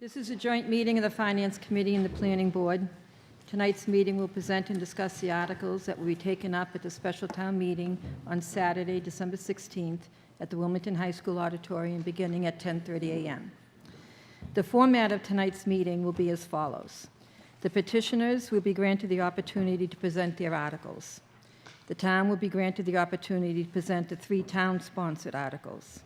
This is a joint meeting of the Finance Committee and the Planning Board. Tonight's meeting will present and discuss the articles that will be taken up at the special town meeting on Saturday, December 16th at the Wilmington High School Auditorium beginning at 10:30 a.m. The format of tonight's meeting will be as follows. The petitioners will be granted the opportunity to present their articles. The town will be granted the opportunity to present the 3 town-sponsored articles.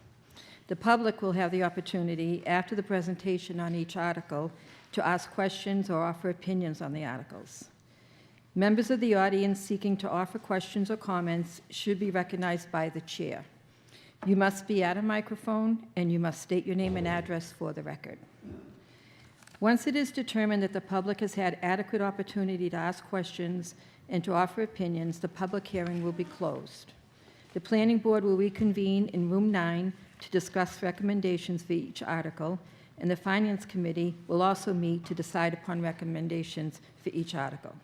The public will have the opportunity, after the presentation on each article, to ask questions or offer opinions on the articles. Members of the audience seeking to offer questions or comments should be recognized by the chair. You must be at a microphone, and you must state your name and address for the record. Once it is determined that the public has had adequate opportunity to ask questions and to offer opinions, the public hearing will be closed. The Planning Board will reconvene in Room 9 to discuss recommendations for each article, and the Finance Committee will also meet to decide upon recommendations for each article.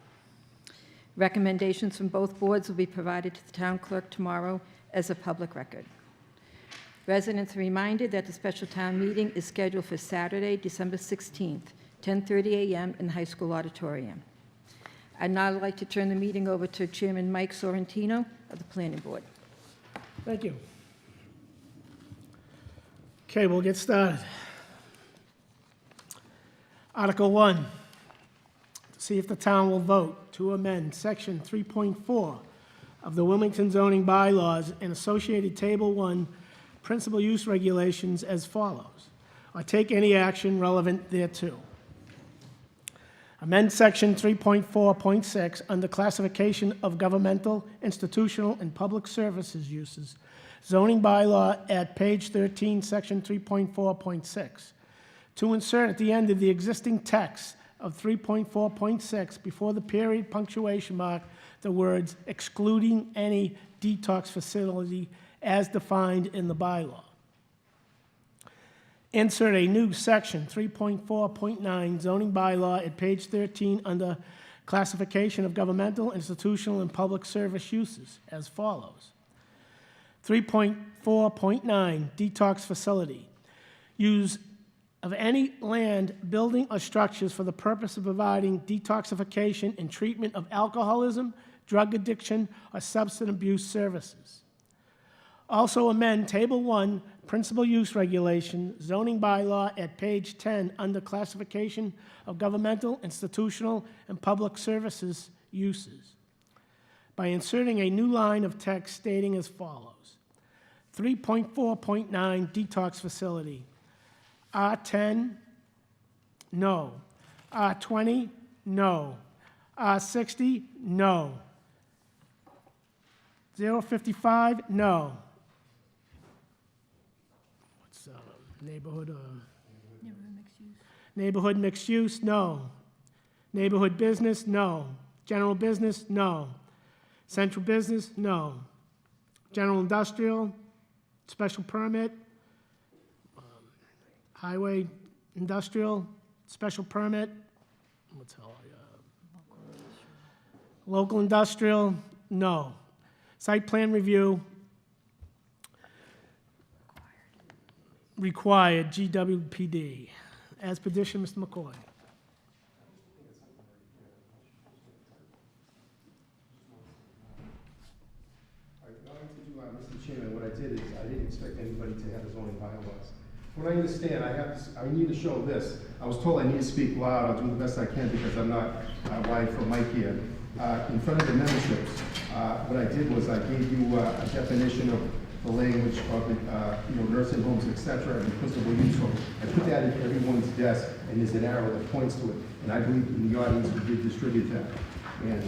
Recommendations from both boards will be provided to the town clerk tomorrow as a public record. Residents are reminded that the special town meeting is scheduled for Saturday, December 16th, 10:30 a.m. in the high school auditorium. I'd now like to turn the meeting over to Chairman Mike Sorrentino of the Planning Board. Thank you. Okay, we'll get started. Article 1, to see if the town will vote to amend Section 3.4 of the Wilmington zoning bylaws and associated Table 1 principal use regulations as follows, or take any action relevant thereto. Amend Section 3.4.6 under classification of governmental, institutional, and public services uses, zoning bylaw at page 13, Section 3.4.6, to insert at the end of the existing text of 3.4.6 before the period punctuation mark the words excluding any detox facility as defined in the bylaw. Insert a new Section 3.4.9 zoning bylaw at page 13 under classification of governmental, institutional, and public service uses as follows. 3.4.9 detox facility. Use of any land, building, or structures for the purpose of providing detoxification and treatment of alcoholism, drug addiction, or substance abuse services. Also amend Table 1 Principal Use Regulation zoning bylaw at page 10 under classification of governmental, institutional, and public services uses by inserting a new line of text stating as follows. 3.4.9 detox facility. R10, no. R20, no. R60, no. 055, no. What's neighborhood? Neighborhood mixed use. Neighborhood mixed use, no. Neighborhood business, no. General business, no. Central business, no. General industrial, special permit. Highway industrial, special permit. What's hell? Local industrial, no. Site plan review, required, GWPD. As petitioned, Mr. McCoy. Mr. Chairman, what I did is I didn't expect anybody to have zoning bylaws. What I understand, I need to show this. I was told I need to speak loud. I'll do the best I can because I'm not wide for mic here. In front of the memberships, what I did was I gave you a definition of the language of the nursing homes, etc., and principal use. So I put that in everyone's desk, and there's an arrow that points to it. And I believe in the audience we did distribute that. And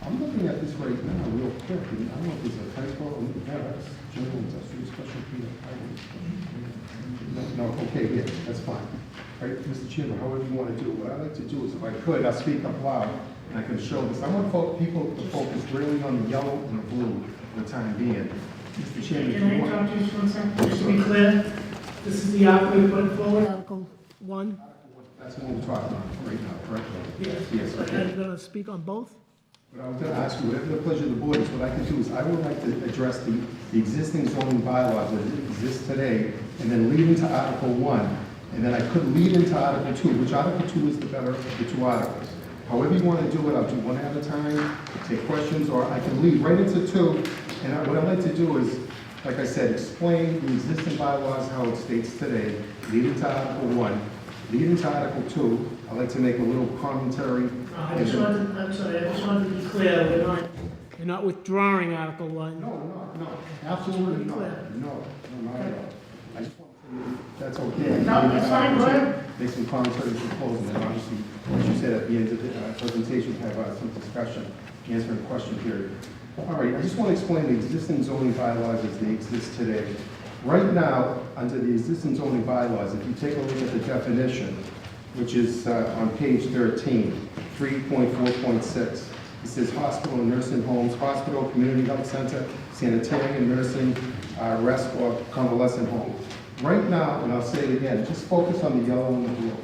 I'm looking at this right now real quick, and I don't know if there's a typo. That's general industrial special permit. No, okay, yeah, that's fine. All right, Mr. Chairman, however you want to do it. What I'd like to do is, if I could, I'll speak up loud, and I can show this. I want people to focus really on the yellow and the blue for the time being. Mr. Chairman, Can I interrupt you just one second? Just to be clear, this is the article you're putting forward, Article 1? that's what we're talking about right now, correct? Yes. Yes, Are okay. you going to speak on both? But I was going to ask you, whatever the pleasure of the board is, what I can do is I would like to address the existing zoning bylaws that exist today, and then lead into Article 1, And then I could lead into Article 2, which Article 2 is the better of the two articles. However you want to do it, I'll do one at a time, take questions, or I can lead right into 2. And what I'd like to do is, like I said, explain the existing bylaws, how it states today, lead into Article 1, lead into Article 2. I'd like to make a little commentary. I'm sorry, I just wanted to be clear, you're not withdrawing Article 1. No, absolutely not. Clear. No, not at all. I just want to, that's okay. No, it's fine, go ahead. Make some commentary for closing, and obviously, as you said at the end of the presentation, have some discussion, answering question period. All right, I just want to explain the existing zoning bylaws as they exist today. Right now, under the existing zoning bylaws, if you take a look at the definition, which is on page 13, 3.4.6, it says hospital and nursing homes, hospital, community health center, sanitarium, nursing, rest or convalescent home. Right now, and I'll say it again, just focus on the yellow and the blue.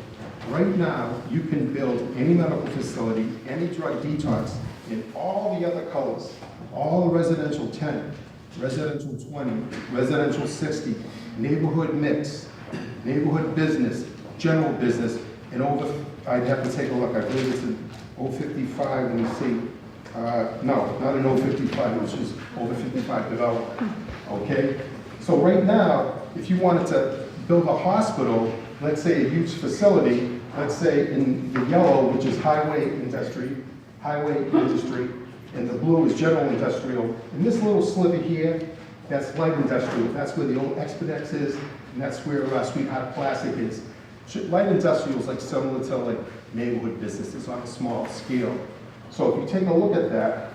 Right now, you can build any medical facility, any drug detox in all the other colors, all the residential 10, residential 20, residential 60, neighborhood mix, neighborhood business, general business, and over, I'd have to take a look, I believe it's in 055, let me see. No, not in 055, which is over 55 development, okay? So right now, if you wanted to build a hospital, let's say a huge facility, let's say in the yellow, which is highway industry, and the blue is general industrial, and this little sliver here, that's light industrial, that's where the old Expedex is, and that's where Sweetheart Plastic is. Light industrial is like similar to like neighborhood businesses on a small scale. So if you take a look at that,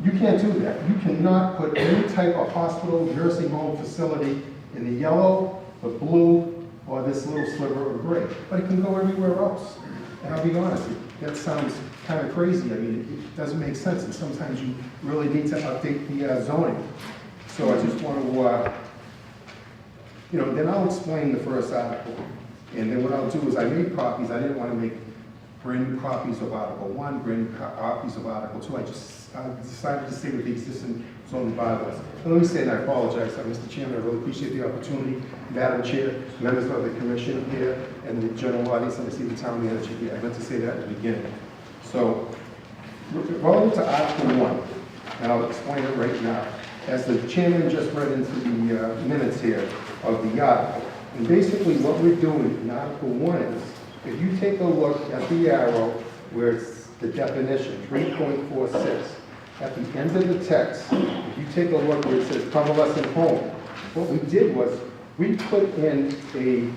you can't do that. You cannot put any type of hospital, nursing home facility in the yellow, the blue, or this little sliver of gray. But it can go everywhere else. And I'll be honest, that sounds kind of crazy. I mean, it doesn't make sense, and sometimes you really need to update the zoning. So I just want to, then I'll explain the first article. And then what I'll do is I made copies. I didn't want to make brand new copies of Article 1, brand new copies of Article 2. I decided to stay with the existing zoning bylaws. And let me say, and I apologize, Mr. Chairman, I really appreciate the opportunity, Madam Chair, members of the commission here, and the general audience, and I see the town manager here. I meant to say that at the beginning. So, relative to Article 1, and I'll explain it right now. As the chairman just read into the minutes here of the article, and basically what we're doing in Article 1 is, if you take a look at the arrow where it's the definition, 3.46, at the end of the text, if you take a look where it says convalescent home, what we did was we put in a,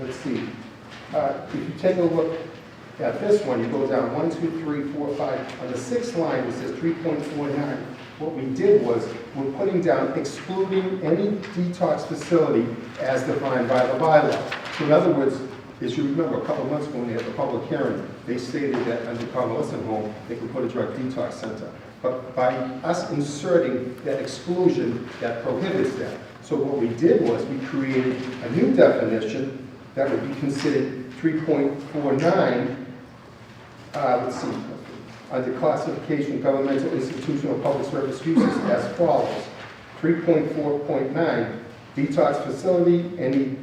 let's see, if you take a look at this one, you go down 1, 2, 3, 4, 5. On the 6th line, it says 3.49. What we did was we're putting down excluding any detox facility as defined by the bylaw. So in other words, as you remember, a couple of months ago when they had the public hearing, they stated that under convalescent home, they could put a drug detox center. But by us inserting that exclusion, that prohibits that. So what we did was we created a new definition that would be considered 3.49, let's see, under classification governmental institutional public service uses as follows. 3.4.9, detox facility, any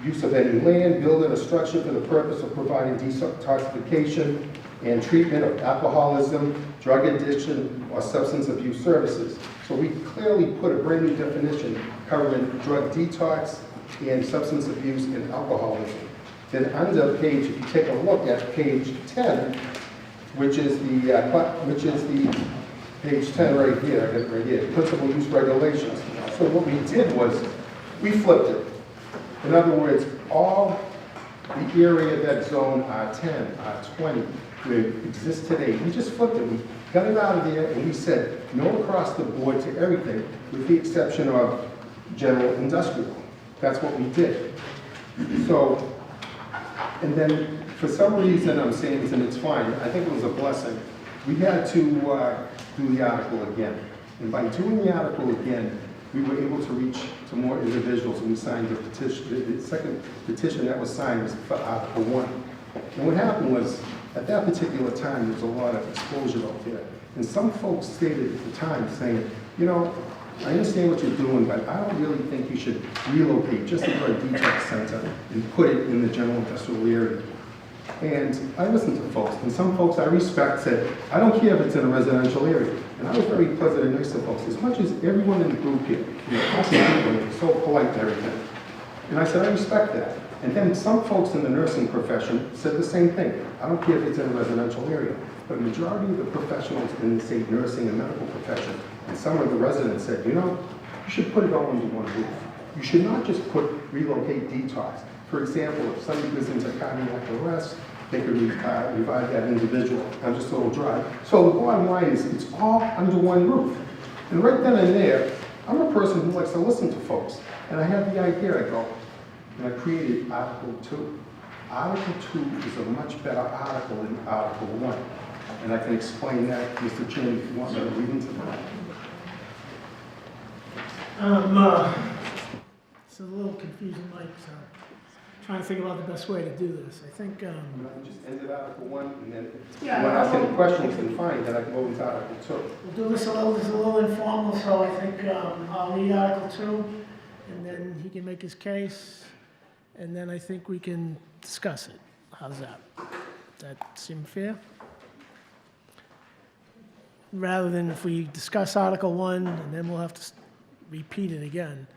use of any land, building, or structure for the purpose of providing detoxification and treatment of alcoholism, drug addiction, or substance abuse services. So we clearly put a brand new definition covering drug detox and substance abuse and alcoholism. Then under page, if you take a look at page 10, which is the page 10 right here, I got it right here, principal use regulations. So what we did was we flipped it. In other words, all the area that zone R10, R20, where it exists today, we just flipped it. We got it out of there and we said no across the board to everything with the exception of general industrial. That's what we did. So, and then for some reason I'm saying this and it's fine, I think it was a blessing. We had to do the article again. And by doing the article again, we were able to reach to more individuals, and we signed the petition. The second petition that was signed was for Article 1. And what happened was, at that particular time, there was a lot of exposure out there. And some folks stated at the time saying, you know, I understand what you're doing, but I don't really think you should relocate just to put a detox center and put it in the general industrial area. And I listen to folks, and some folks I respect said, I don't care if it's in a residential area. And I was very pleasant and nice to folks, as much as everyone in the group here, awesome people, they're so polite and everything. And I said, I respect that. And then some folks in the nursing profession said the same thing. I don't care if it's in a residential area. But the majority of the professionals in the, say, nursing and medical profession, and some of the residents said, you know, you should put it all under one roof. You should not just relocate detox. For example, if somebody goes into cardiac arrest, they could revive that individual. I'm just a little dry. So the bottom line is, it's all under one roof. And right then and there, I'm a person who likes to listen to folks. And I had the idea, I go, and I created Article 2. Article 2 is a much better article than Article 1. And I can explain that, Mr. Chairman, if you want me to read into that. It's a little confusing, Mike, so trying to think about the best way to do this. I think, I can just end at Article 1, and then if you Yeah, want to ask any questions, then fine, then I can go into Article 2. we'll do this a little informal, so I think I'll read Article 2, and then he can make his case, and then I think we can discuss it. How's that? Does that seem fair? Rather than if we discuss Article 1, and then we'll have to repeat it again.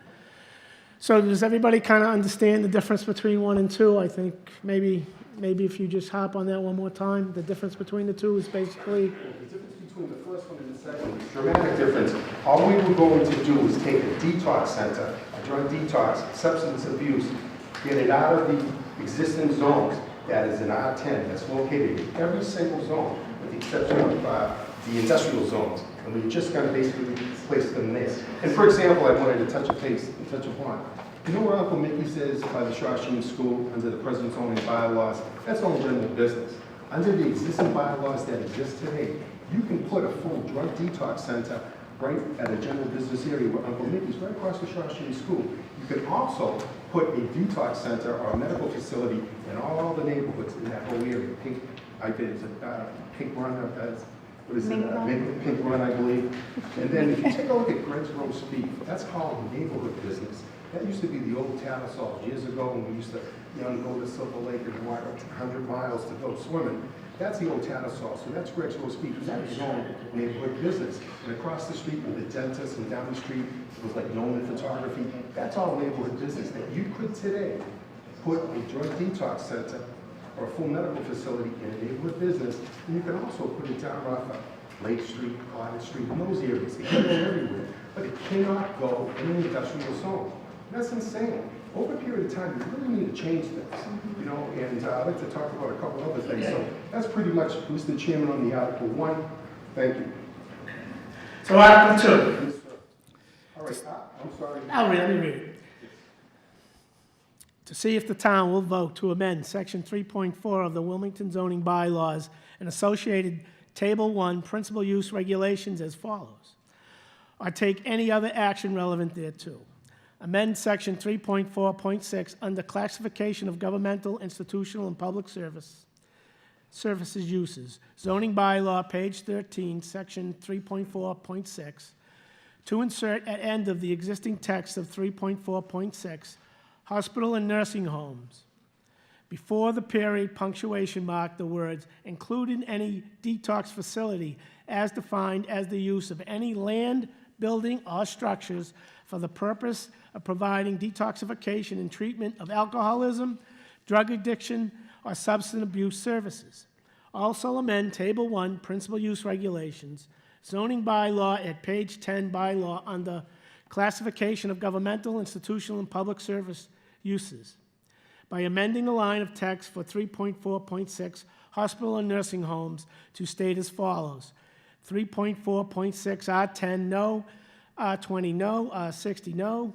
So does everybody kind of understand the difference between 1 and 2? I think maybe if you just hop on that one more time, the difference between the two is basically... The difference between the first one and the second is a dramatic difference. All we were going to do was take a detox center, a drug detox, substance abuse, get it out of the existing zones that is in R10 that's located in every single zone, with the exception of the industrial zones. And we're just going to basically place them there. And for example, I wanted to touch upon. You know where Uncle Mickey says by the Shawshene School, under the present zoning bylaws, that's all general business. Under the existing bylaws that exist today, you can put a full drug detox center right at a general business area where Uncle Mickey's right across the Shawshene School. You can also put a detox center or a medical facility in all the neighborhoods in that whole area. Pink Run, what is it? Pink Run, I believe. And then if you take a look at Greg's Roast Beef, that's called neighborhood business. That used to be the old Tattersalls years ago when we used to go to Silver Lake and walk 100 miles to go swimming. That's the old Tattersalls. So that's Greg's Roast Beef. That was all neighborhood business. And across the street with the dentist, and down the street it was like Nolan Photography. That's all neighborhood business that you could today put a drug detox center or a full medical facility in a neighborhood business, and you can also put it down off of Lake Street, Cottage Street, in those areas. It can go everywhere, but it cannot go in an industrial zone. And that's insane. Over a period of time, you really need to change things, you know, and I'd like to talk about a couple other things. So that's pretty much, Mr. Chairman, on the Article 1. Thank you. So Article 2. Yes, sir. All right, I'm sorry. Let me read it. To see if the town will vote to amend Section 3.4 of the Wilmington zoning bylaws and associated Table 1 principal use regulations as follows, or take any other action relevant thereto. Amend Section 3.4.6 under classification of governmental, institutional, and public services uses. Zoning bylaw, page 13, Section 3.4.6, to insert at end of the existing text of 3.4.6, hospital and nursing homes. Before the period punctuation mark, the words, including any detox facility as defined as the use of any land, building, or structures for the purpose of providing detoxification and treatment of alcoholism, drug addiction, or substance abuse services. Also amend Table 1, Principal Use Regulations, zoning bylaw at page 10, bylaw under classification of governmental, institutional, and public service uses by amending the line of text for 3.4.6 hospital and nursing homes to state as follows. 3.4.6 R10 no, R20 no, R60 no,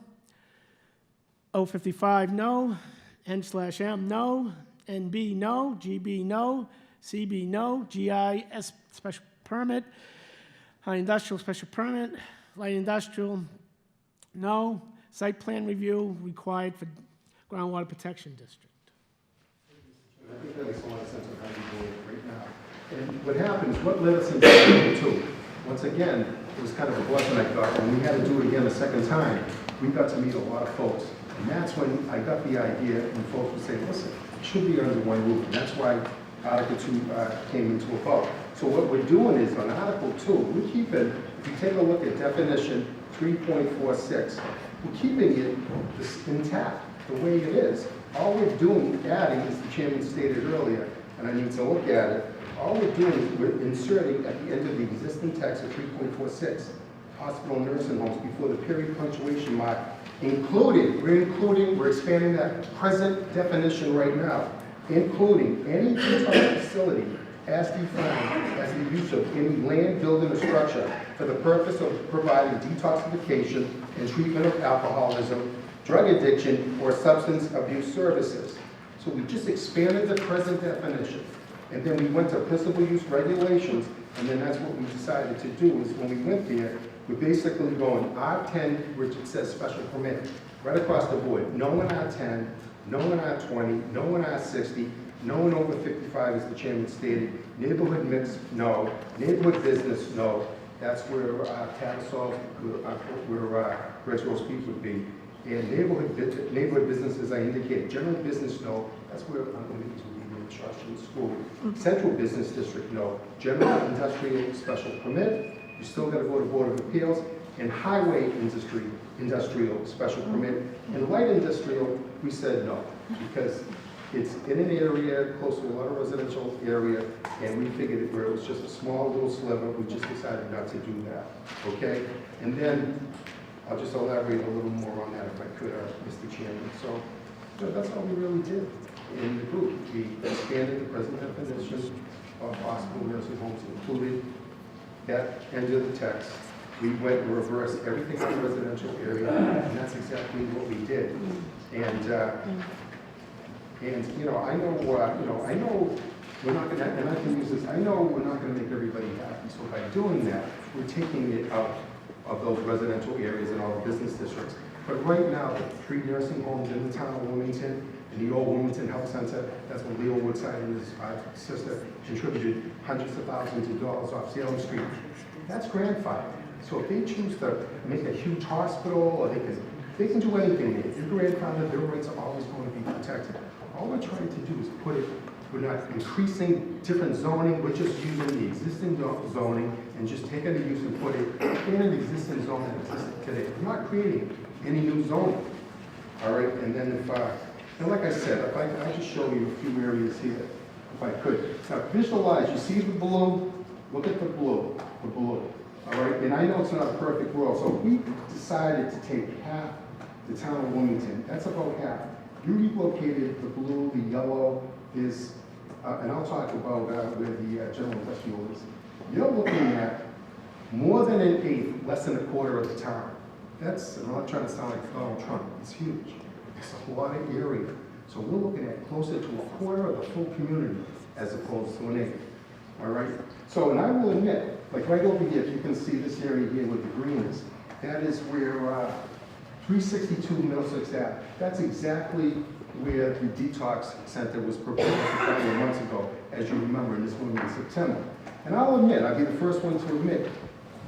O55 no, N/M no, NB no, GB no, CB no, GIS special permit, high industrial special permit, light industrial no, site plan review required for groundwater protection district. I think that makes a lot of sense of how you're doing it right now. And what happens, what led us into Article 2? once again, it was kind of a blessing, I thought. When we had to do it again a second time, we got to meet a lot of folks. And that's when I got the idea, when folks would say, listen, it should be under one roof. And that's why Article 2 came into a vote. So what we're doing is on Article 2, we're keeping, if you take a look at definition 3.46, we're keeping it intact the way it is. All we're doing, adding, as the chairman stated earlier, and I need to look at it, all we're doing is we're inserting at the end of the existing text of 3.46, hospital nursing homes before the period punctuation mark, we're expanding that present definition right now, including any detox facility as defined as the use of any land, building, or structure for the purpose of providing detoxification and treatment of alcoholism, drug addiction, or substance abuse services. So we just expanded the present definition. And then we went to principal use regulations, and then that's what we decided to do, is when we went there, we're basically going R10, which it says special permit, right across the board. No in R10, no in R20, no in R60, no in over 55, as the chairman stated. Neighborhood mix, no. Neighborhood business, no. That's where Tattersall, where Greg's Roast Beef would be. And neighborhood business, as I indicated. General business, no. That's where I'm going to use construction, school. Central business district, no. General industrial special permit. You still got to go to Board of Appeals. And highway industrial special permit. And light industrial, we said no, because it's in an area close to a lot of residential area, and we figured where it was just a small little sliver, we just decided not to do that, okay? And then, I'll just elaborate a little more on that if I could, Mr. Chairman. So that's all we really did in the group. We expanded the present definition of hospital nursing homes, included that end of the text. We went and reversed everything in the residential area, and that's exactly what we did. And you know, I know we're not going to, and I can use this, I know we're not going to make everybody happy. So by doing that, we're taking it out of those residential areas and all the business districts. But right now, the 3 nursing homes in the town of Wilmington, in the old Wilmington Health Center, that's when Leo Woodside and his sister contributed hundreds of thousands of dollars off Salem Street. That's grandfathered. So if they choose to make a huge hospital, or they can do anything. If you're grandfathered, their rights are always going to be protected. All we're trying to do is we're not increasing different zoning, we're just using the existing zoning and just taking the use and put it in an existing zone that exists today. We're not creating any new zoning. All right, and then and like I said, if I just show you a few areas here, if I could. Now visualize, you see the blue? Look at the blue, all right? And I know it's not a perfect world, so we decided to take half the town of Wilmington, that's about half. You relocated the blue, the yellow is, and I'll talk about where the general industrial is. You're looking at more than an eighth, less than a quarter of the town. That's, I'm not trying to sound like Donald Trump, it's huge. It's a lot of area. So we're looking at closer to a quarter of the full community as opposed to an eighth, all right? So, and I will admit, like right over here, if you can see this area here with the green is, that is where 362 Middlesex Ave, that's exactly where the detox center was proposed a couple of months ago, as you remember, in this one in September. And I'll admit, I'll be the first one to admit,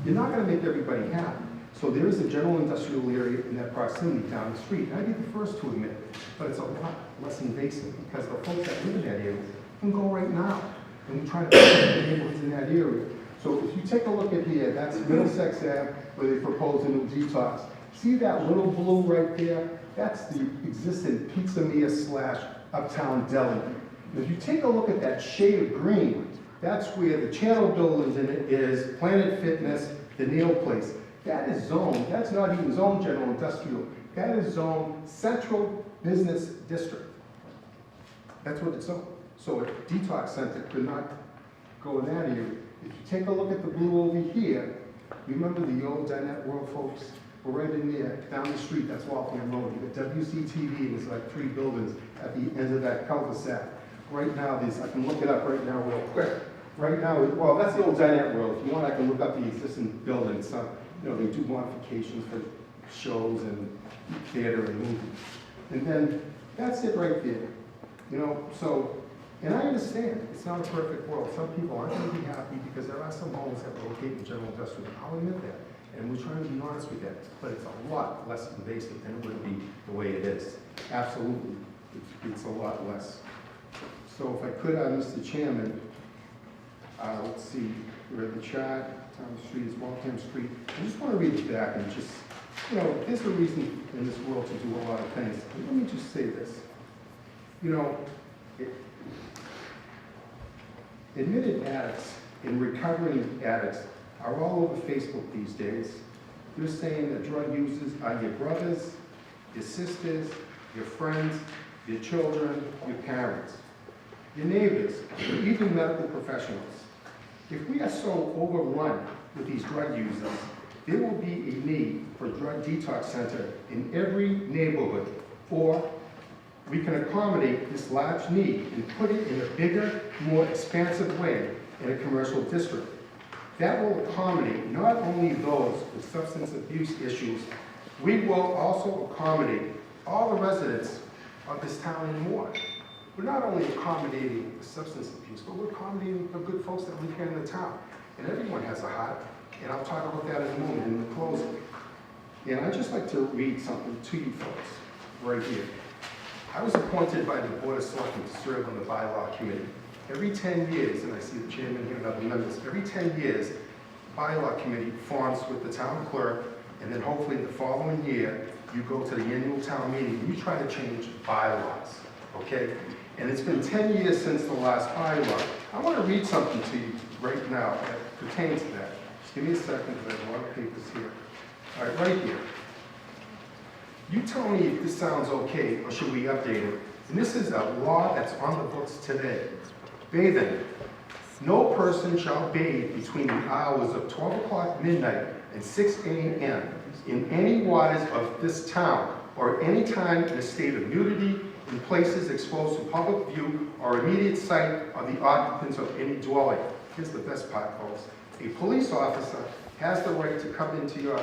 you're not going to make everybody happy. So there is a general industrial area in that proximity down the street, and I'd be the first to admit it, but it's a lot less invasive because the folks that live in that area can go right now, and we try to protect the neighborhoods in that area. So if you take a look at here, that's Middlesex Ave, where they propose a new detox. See that little blue right there? That's the existing pizzeria / uptown deli. If you take a look at that shade of green, that's where the Channel Buildings in it is, Planet Fitness, the nail place. That is zoned, that's not even zoned general industrial. That is zoned Central Business District. That's what it's zoned. So a detox center could not go in that area. If you take a look at the blue over here, remember the old Dinette World folks? We're right in there, down the street, that's Waltham Road. You got WCTV, and there's like 3 buildings at the end of that cul-de-sac. Right now, I can look it up right now real quick. Right now, well, that's the old Dinette World. If you want, I can look up the existing buildings. You know, they do modifications for shows and theater and movies. And then, that's it right there. You know, so And I understand, it's not a perfect world. Some people aren't gonna be happy because there are some homes that locate in general industrial. I'll admit that. And we're trying to be honest with that. But it's a lot less invasive than it would be the way it is. Absolutely. It's a lot less. So if I could, Mr. Chairman, let's see, we're at the chart, Town Street is Waltham Street. I just want to read it back and just, you know, there's a reason in this world to do a lot of things. Let me just say this. You know, admitted addicts and recovering addicts are all over Facebook these days. They're saying that drug users are your brothers, your sisters, your friends, your children, your parents, your neighbors, or even medical professionals. If we are so overrun with these drug users, there will be a need for a drug detox center in every neighborhood, or we can accommodate this large need and put it in a bigger, more expansive way in a commercial district. That will accommodate not only those with substance abuse issues, we will also accommodate all the residents of this town and more. We're not only accommodating the substance abuse, but we're accommodating the good folks that live here in the town. And everyone has a heart, and I'll talk about that in a moment in the closing. And I'd just like to read something to you folks right here. I was appointed by the Board of Selectmen to serve on the bylaw committee. Every 10 years, and I see the chairman here and other members, every 10 years, the bylaw committee forms with the town clerk, and then hopefully the following year, you go to the annual town meeting and you try to change bylaws, okay? And it's been 10 years since the last bylaw. I want to read something to you right now that pertains to that. Just give me a second, because I have a lot of papers here. All right, right here. You tell me if this sounds okay, or should we update it? And this is a law that's on the books today. Bathing. No person shall bathe between the hours of 12 o'clock midnight and 6 a.m. in any waters of this town, or any time in a state of nudity, in places exposed to public view or immediate sight of the occupants of any dwelling. Here's the best part, folks. A police officer has the right to come into your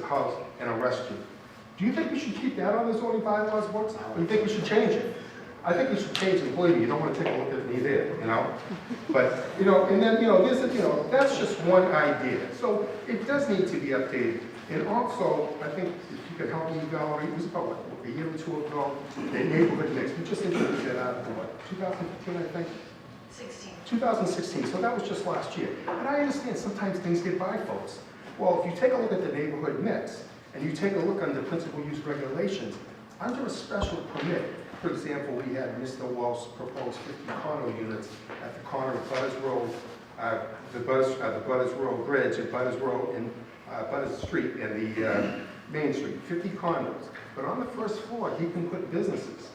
house and arrest you. Do you think we should keep that on the zoning bylaws books, or do you think we should change it? I think we should change it. Believe me, you don't want to take a look at me there, you know? But, you know, and then, you know, there's a, you know, that's just one idea. So it does need to be updated. And also, I think if you could help me, Valerie, it was about, what, a year or two ago, the neighborhood mix. We just introduced that out in, what, 2015, I think? 2016, so that was just last year. And I understand sometimes things get by folks. Well, if you take a look at the neighborhood mix, and you take a look under principal use regulations, under a special permit, for example, we had Mr. Walsh propose 50 condo units at the corner of Butters Road, the Butters Road Bridge, and Butters Road and Butters Street, and the Main Street, 50 condos. But on the first floor, he can put businesses.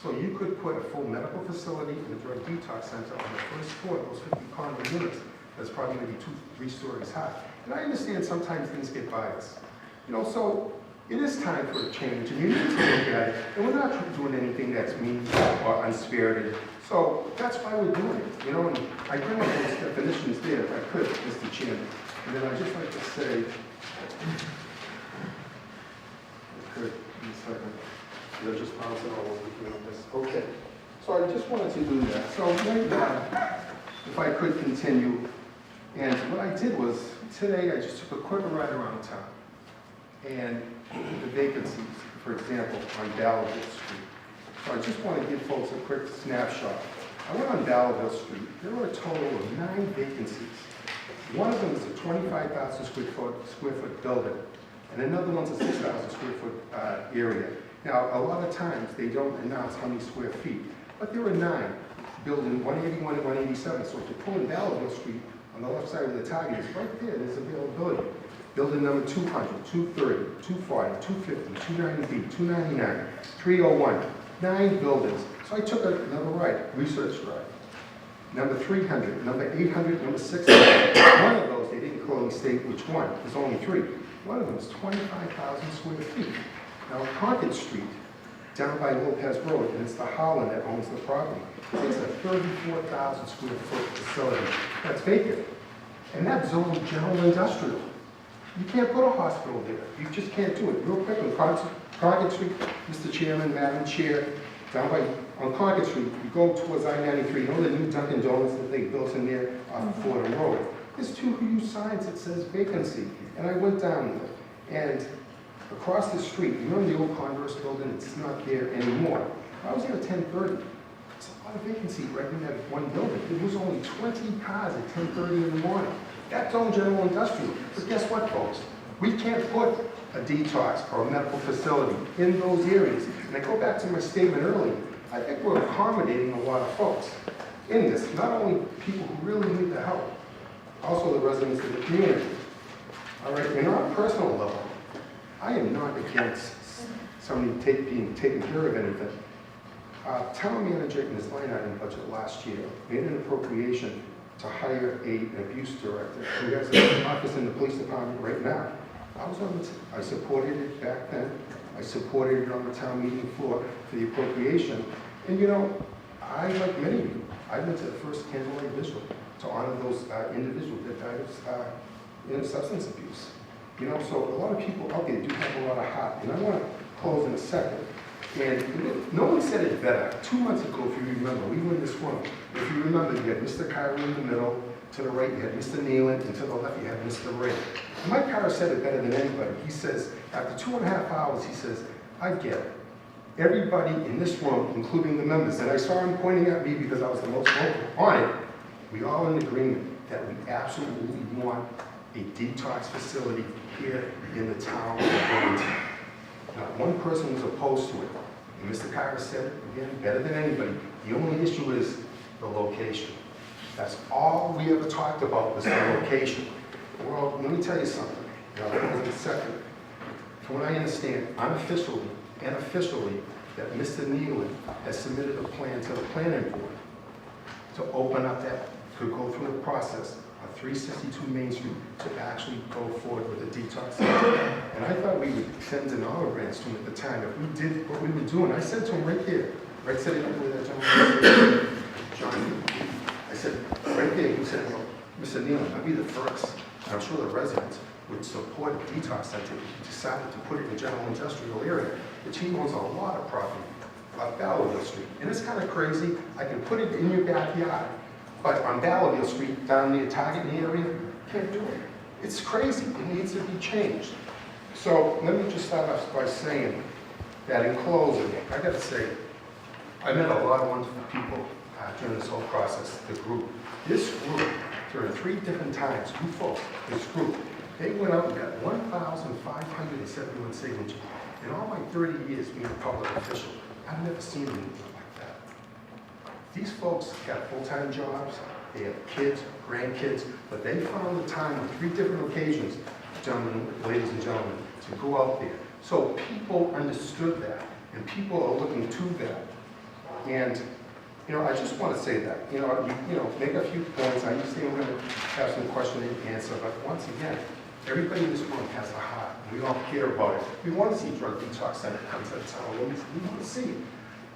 So you could put a full medical facility and a drug detox center on the first floor of those 50 condo units. That's probably going to be 2-3 stories high. And I understand sometimes things get by us. You know, so it is time for a change, and you need to look at it. And we're not doing anything that's mean or unspirited. So that's why we're doing it, you know. And I bring up those definitions there, if I could, Mr. Chairman. And then I'd just like to say, if I could, in a second. They're just bouncing all over me on this. Okay. So I just wanted to do that. So right now, if I could continue, and what I did was, today I just took a quick ride around town. And the vacancies, for example, on Dallaville Street. So I just want to give folks a quick snapshot. I went on Dallaville Street. There were a total of 9 vacancies. One of them is a 25,000 square foot building, and another one's a 6,000 square foot area. Now, a lot of times they don't announce how many square feet, but there were 9, building 181 and 187. So if you pull in Dallaville Street, on the left side of the target is right there, there's availability. Building number 200, 230, 240, 250, 290B, 299, 301, 9 buildings. So I took another ride, research ride. Number 300, number 800, number 600. One of those, they didn't clearly state which one. There's only 3. One of them is 25,000 square feet. Now, Concord Street, down by Lopez Road, and it's the Holland that owns the property. It's a 34,000 square foot facility that's vacant. And that's zoned general industrial. You can't put a hospital there. You just can't do it. Real quick, on Concord Street, Mr. Chairman, Madam Chair, down on Concord Street, you go towards I-93, you know the new Dunkin' Donuts that they built in there on Fordham Road? There's two huge signs that says vacancy, and I went down there, and across the street, you know the old Converse building, it's not there anymore. I was there at 10:30. It's a lot of vacancy right in that one building. There was only 20 cars at 10:30 in the morning. That's own general industrial. But guess what, folks? We can't put a detox or a medical facility in those areas. And I go back to my statement earlier. I think we're accommodating a lot of folks in this, not only people who really need the help, also the residents of the community. All right, and on a personal level, I am not against somebody being taken care of anything. Town manager in his line item budget last year made an appropriation to hire an abuse director who has an office in the police department right now. I supported it back then. I supported it on the town meeting floor for the appropriation. And you know, I, like many of you, I went to the first candlelight vigil to honor those individuals that died of substance abuse. You know, so a lot of people out there do have a lot of heart. And I want to close in a second. And no one said it better. 2 months ago, if you remember, we were in this room. If you remember, you had Mr. Kyra in the middle. To the right, you had Mr. Nealon, and to the left, you had Mr. Ray. Mike Kyra said it better than anybody. He says, after 2.5 hours, he says, I get it. Everybody in this room, including the members, and I saw him pointing at me because I was the most vocal on it, we all in agreement that we absolutely want a detox facility here in the town of Wilmington. Not one person was opposed to it. And Mr. Kyra said it, again, better than anybody. The only issue is the location. That's all we ever talked about was the location. Well, let me tell you something. In a second. From what I understand, unofficially and officially, that Mr. Nealon has submitted a plan to the planning board to open up that, to go through the process of 362 Main Street to actually go forward with the detox center. And I thought we would send an olive branch to him at the time. If we did what we were doing, I said to him right there, right sitting up with that gentleman, John, I said, right there, he said, well, Mr. Nealon, I'd be the first. And I'm sure the residents would support the detox center if he decided to put it in the general industrial area, which he owns a lot of property off Ballardville Street. And it's kind of crazy. I can put it in your backyard, but on Ballardville Street, down near Target area, can't do it. It's crazy. It needs to be changed. So let me just start off by saying that in closing, I got to say, I met a lot of wonderful people during this whole process, the group. This group, during 3 different times, you folks, this group, they went out and got 1,571 signatures. In all my 30 years being a public official, I've never seen anything like that. These folks got full-time jobs, they have kids, grandkids, but they found the time on 3 different occasions, gentlemen, ladies and gentlemen, to go out there. So people understood that, and people are looking to that. And you know, I just want to say that, you know, make a few points. I understand we're going to have some question and answer, but once again, everybody in this room has a heart. We all care about it. We want to see drug detox center come to the town. We want to see it.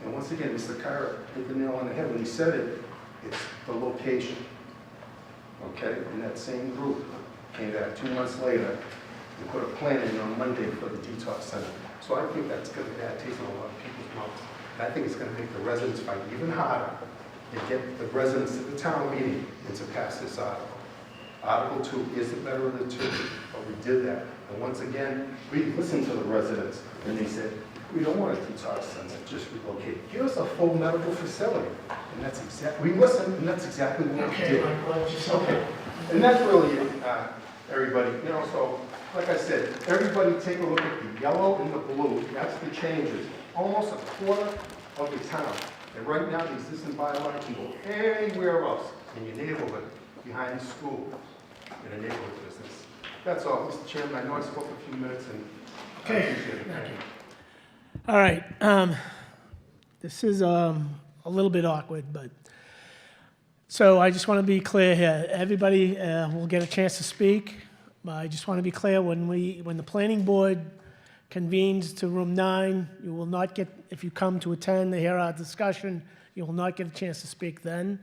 And once again, Mr. Kyra hit the nail on the head when he said it. It's the location. Okay? And that same group came back 2 months later and put a plan in on Monday for the detox center. So I think that's going to have taken a lot of people's mouths. And I think it's going to make the residents fight even harder and get the residents at the town meeting and to pass this article. Article 2 is the better of the 2, but we did that. And once again, we listened to the residents, and they said, we don't want a detox center, just relocate. Give us a full medical facility. And that's exactly, we listened, and that's exactly what we did. Okay, and that's really it, everybody. You know, so, like I said, everybody take a look at the yellow and the blue. That's the changes. Almost a quarter of the town. And right now, the existing bylaw can go anywhere else in your neighborhood, behind the school, in a neighborhood business. That's all, Mr. Chairman. I know I spoke a few minutes, and I appreciate it. Thank you. All right. This is a little bit awkward, but so I just want to be clear here. Everybody will get a chance to speak. I just want to be clear, when the planning board convenes to room 9, you will not get, if you come to attend to hear our discussion, you will not get a chance to speak then.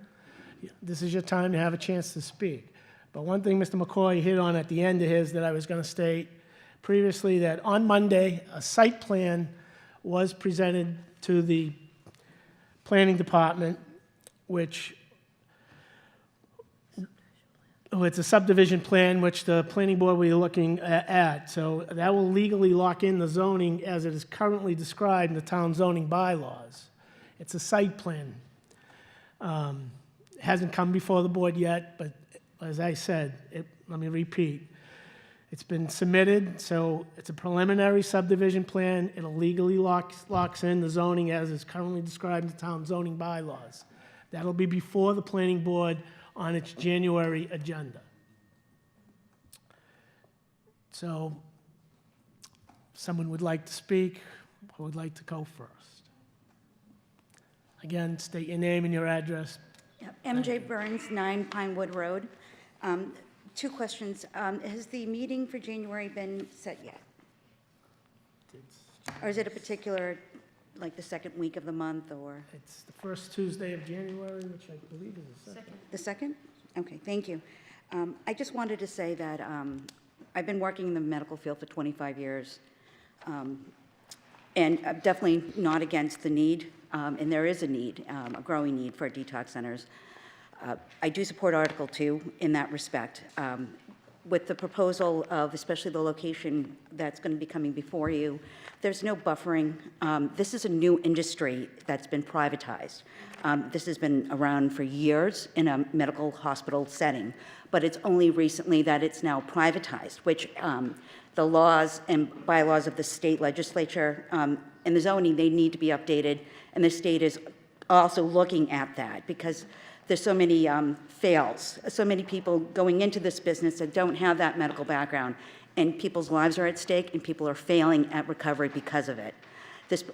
This is your time to have a chance to speak. But one thing Mr. McCoy hit on at the end of his that I was going to state previously, that on Monday, a site plan was presented to the Planning Department, which it's a subdivision plan which the planning board will be looking at. So that will legally lock in the zoning as it is currently described in the town zoning bylaws. It's a site plan. Hasn't come before the board yet, but as I said, let me repeat. It's been submitted, so it's a preliminary subdivision plan. It'll legally locks in the zoning as is currently described in the town zoning bylaws. That'll be before the planning board on its January agenda. So, someone would like to speak, or would like to go first? Again, state your name and your address. MJ Burns, 9 Pinewood Road. Two questions. Has the meeting for January been set yet? Or is it a particular, like the second week of the month, or? It's the first Tuesday of January, which I believe is the second. The second? Okay, thank you. I just wanted to say that I've been working in the medical field for 25 years, and I'm definitely not against the need, and there is a need, a growing need for detox centers. I do support Article 2 in that respect. With the proposal of especially the location that's going to be coming before you, there's no buffering. This is a new industry that's been privatized. This has been around for years in a medical hospital setting, but it's only recently that it's now privatized, which the laws and bylaws of the state legislature and the zoning, they need to be updated, and the state is also looking at that because there's so many fails, so many people going into this business that don't have that medical background, and people's lives are at stake, and people are failing at recovery because of it. This,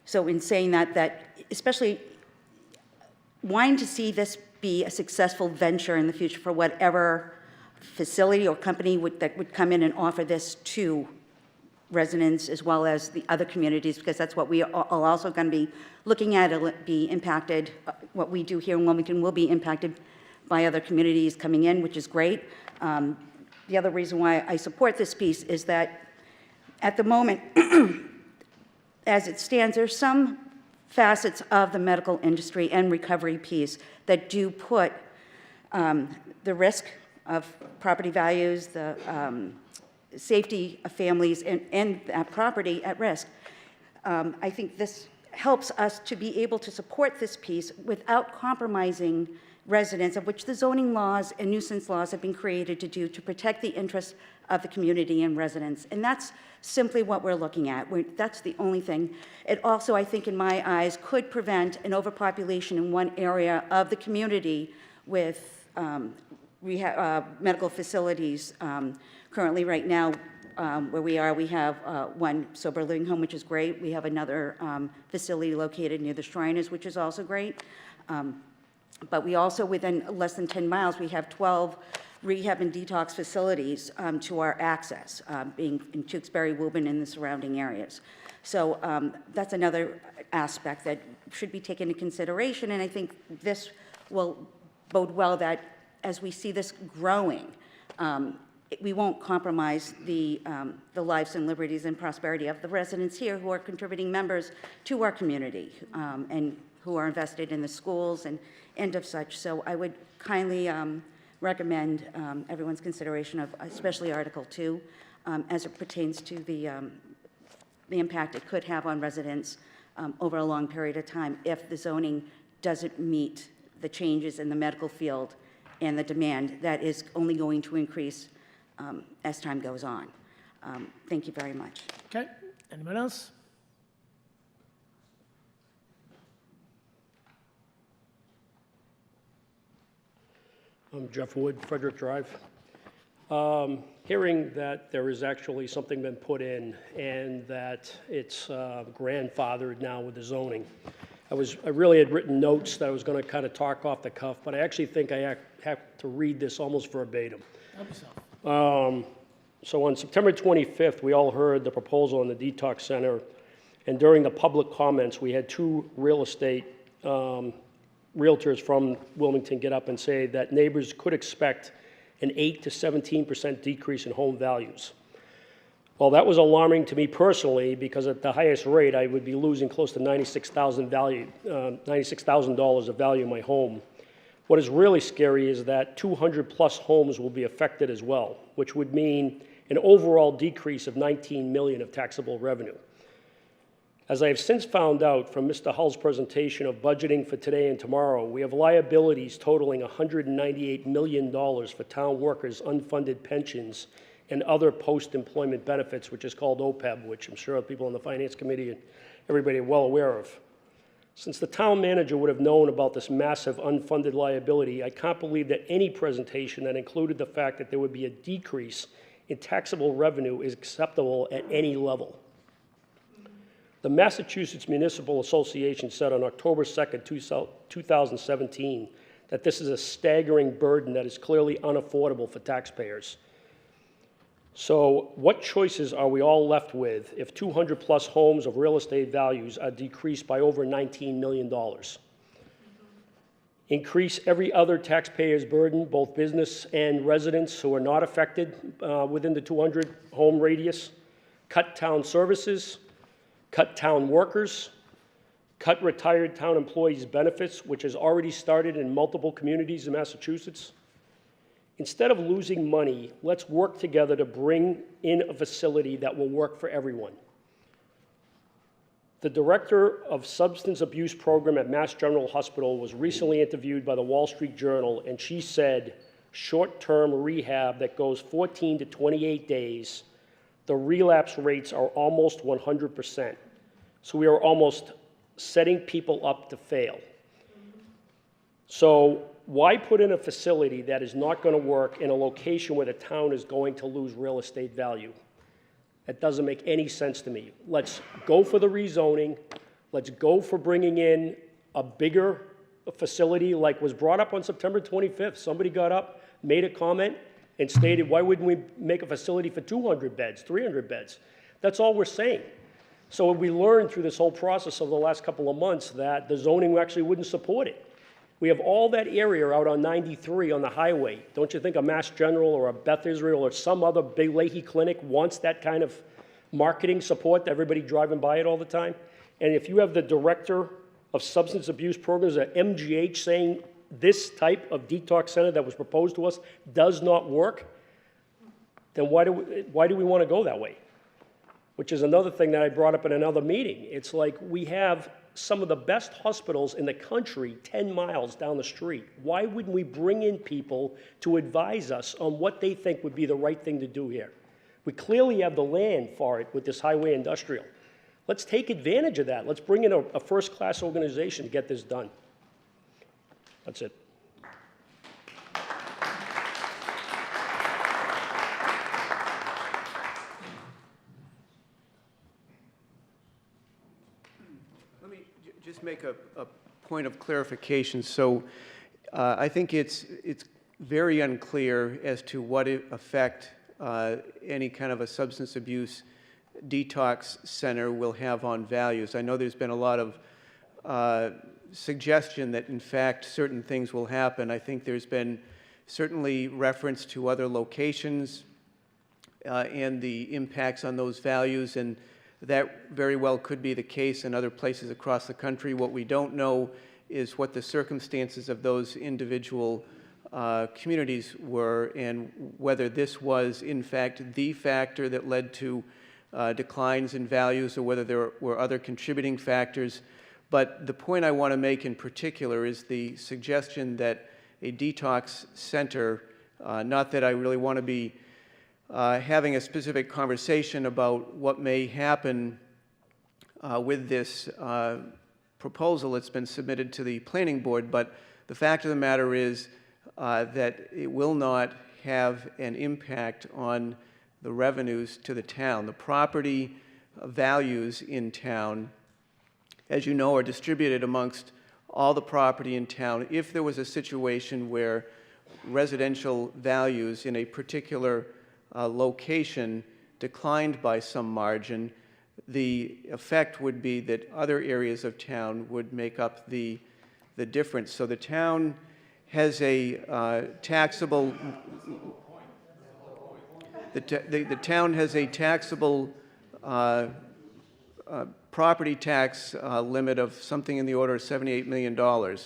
so in saying that especially wanting to see this be a successful venture in the future for whatever facility or company that would come in and offer this to residents as well as the other communities, because that's what we are also going to be looking at. It'll be impacted, what we do here in Wilmington will be impacted by other communities coming in, which is great. The other reason why I support this piece is that at the moment, as it stands, there's some facets of the medical industry and recovery piece that do put the risk of property values, the safety of families and property at risk. I think this helps us to be able to support this piece without compromising residents, of which the zoning laws and nuisance laws have been created to do to protect the interests of the community and residents. And that's simply what we're looking at. That's the only thing. It also, I think, in my eyes, could prevent an overpopulation in one area of the community with medical facilities. Currently, right now, where we are, we have one sober living home, which is great. We have another facility located near the Shriners, which is also great. But we also, within less than 10 miles, we have 12 rehab and detox facilities to our access, being in Tewksbury, Woburn, and the surrounding areas. So that's another aspect that should be taken into consideration, and I think this will bode well that as we see this growing, we won't compromise the lives and liberties and prosperity of the residents here who are contributing members to our community and who are invested in the schools and of such. So I would kindly recommend everyone's consideration of especially Article 2 as it pertains to the impact it could have on residents over a long period of time if the zoning doesn't meet the changes in the medical field and the demand that is only going to increase as time goes on. Thank you very much. Okay, anyone else? I'm Jeff Wood, Frederick Drive. Hearing that there is actually something been put in and that it's grandfathered now with the zoning. I really had written notes that I was going to kind of talk off the cuff, but I actually think I have to read this almost verbatim. Help yourself. So on September 25th, we all heard the proposal on the detox center, and during the public comments, we had two real estate realtors from Wilmington get up and say that neighbors could expect an 8 to 17% decrease in home values. Well, that was alarming to me personally, because at the highest rate, I would be losing close to $96,000 of value in my home. What is really scary is that 200-plus homes will be affected as well, which would mean an overall decrease of $19 million of taxable revenue. As I have since found out from Mr. Hull's presentation of budgeting for today and tomorrow, we have liabilities totaling $198 million for town workers' unfunded pensions and other post-employment benefits, which is called OPEB, which I'm sure people on the Finance Committee and everybody are well aware of. Since the town manager would have known about this massive unfunded liability, I can't believe that any presentation that included the fact that there would be a decrease in taxable revenue is acceptable at any level. The Massachusetts Municipal Association said on October 2nd, 2017, that this is a staggering burden that is clearly unaffordable for taxpayers. So what choices are we all left with if 200-plus homes of real estate values are decreased by over $19 million? Increase every other taxpayer's burden, both business and residents who are not affected within the 200-home radius, cut town services, cut town workers, cut retired town employees' benefits, which has already started in multiple communities in Massachusetts. Instead of losing money, let's work together to bring in a facility that will work for everyone. The director of substance abuse program at Mass General Hospital was recently interviewed by the Wall Street Journal, and she said, short-term rehab that goes 14 to 28 days, the relapse rates are almost 100%. So we are almost setting people up to fail. So why put in a facility that is not going to work in a location where the town is going to lose real estate value? That doesn't make any sense to me. Let's go for the rezoning. Let's go for bringing in a bigger facility like was brought up on September 25th. Somebody got up, made a comment, and stated, why wouldn't we make a facility for 200 beds, 300 beds? That's all we're saying. So we learned through this whole process of the last couple of months that the zoning actually wouldn't support it. We have all that area out on 93 on the highway. Don't you think a Mass General or a Beth Israel or some other big Leahy clinic wants that kind of marketing support to everybody driving by it all the time? And if you have the director of substance abuse programs at MGH saying this type of detox center that was proposed to us does not work, then why do we want to go that way? Which is another thing that I brought up in another meeting. It's like we have some of the best hospitals in the country 10 miles down the street. Why wouldn't we bring in people to advise us on what they think would be the right thing to do here? We clearly have the land for it with this highway industrial. Let's take advantage of that. Let's bring in a first-class organization to get this done. That's it. Just make a point of clarification. So I think it's very unclear as to what effect any kind of a substance abuse detox center will have on values. I know there's been a lot of suggestion that in fact certain things will happen. I think there's been certainly reference to other locations and the impacts on those values, and that very well could be the case in other places across the country. What we don't know is what the circumstances of those individual communities were and whether this was, in fact, the factor that led to declines in values or whether there were other contributing factors. But the point I want to make in particular is the suggestion that a detox center, not that I really want to be having a specific conversation about what may happen with this proposal that's been submitted to the planning board, but the fact of the matter is that it will not have an impact on the revenues to the town. The property values in town, as you know, are distributed amongst all the property in town. If there was a situation where residential values in a particular location declined by some margin, the effect would be that other areas of town would make up the difference. So the town has a taxable... the town has a taxable property tax limit of something in the order of $78 million.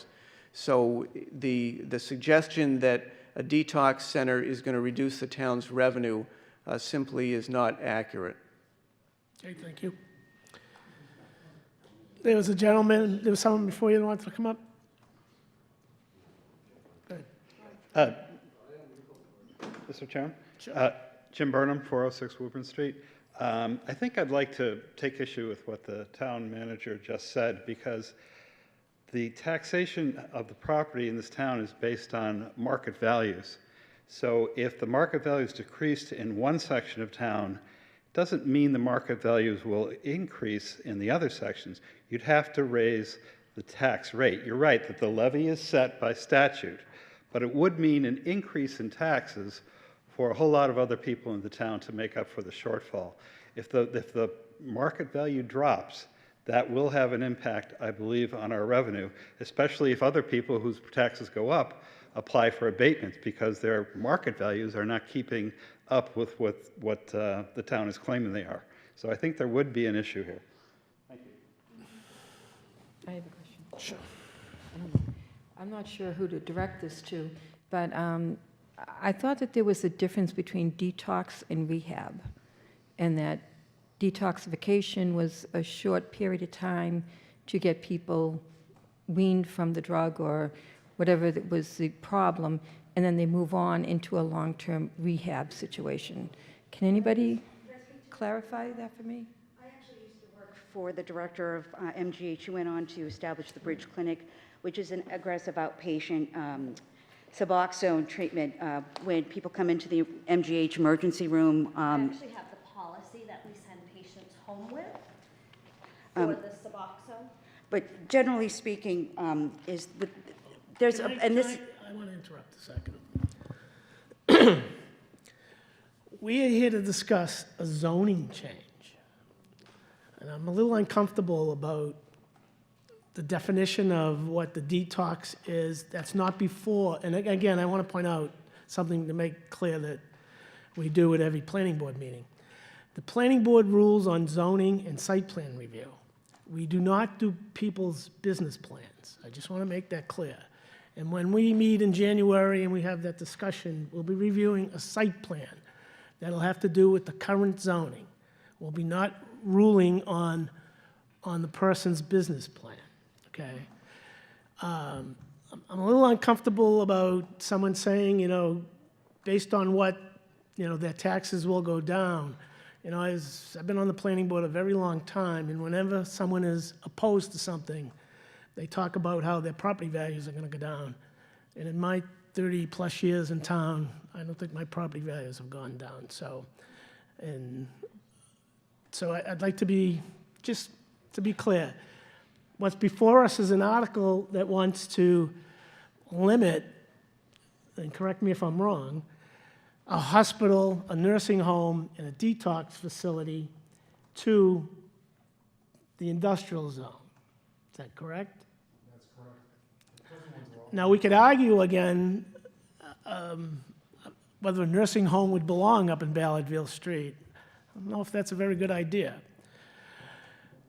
So the suggestion that a detox center is going to reduce the town's revenue simply is not accurate. Okay, thank you. There was a gentleman, there was someone before you that wanted to come up? Go ahead. Mr. Chairman? Jim Burnham, 406 Woburn Street. I think I'd like to take issue with what the town manager just said, because the taxation of the property in this town is based on market values. So if the market values decreased in one section of town, it doesn't mean the market values will increase in the other sections. You'd have to raise the tax rate. You're right that the levy is set by statute, but it would mean an increase in taxes for a whole lot of other people in the town to make up for the shortfall. If the market value drops, that will have an impact, I believe, on our revenue, especially if other people whose taxes go up apply for abatements because their market values are not keeping up with what the town is claiming they are. So I think there would be an issue here. Thank you. I have a question. Sure. I'm not sure who to direct this to, but I thought that there was a difference between detox and rehab, and that detoxification was a short period of time to get people weaned from the drug or whatever that was the problem, and then they move on into a long-term rehab situation. Can anybody clarify that for me? I actually used to work for the director of MGH, who went on to establish the Bridge Clinic, which is an aggressive outpatient Suboxone treatment when people come into the MGH emergency room. We actually have the policy that we send patients home with for the Suboxone. But generally speaking, I we want to interrupt a second. We are here to discuss a zoning change. And I'm a little uncomfortable about the definition of what the detox is. That's not before, and again, I want to point out something to make clear that we do at every planning board meeting. The planning board rules on zoning and site plan review. We do not do people's business plans. I just want to make that clear. And when we meet in January and we have that discussion, we'll be reviewing a site plan that'll have to do with the current zoning. We'll be not ruling on the person's business plan, okay? I'm a little uncomfortable about someone saying, based on what, their taxes will go down. I've been on the planning board a very long time, and whenever someone is opposed to something, they talk about how their property values are going to go down. And in my 30-plus years in town, I don't think my property values have gone down. So I'd like to be, just to be clear, what's before us is an article that wants to limit, and correct me if I'm wrong, a hospital, a nursing home, and a detox facility to the industrial zone. Is that correct? That's correct. Now, we could argue again whether a nursing home would belong up in Ballardville Street. I don't know if that's a very good idea.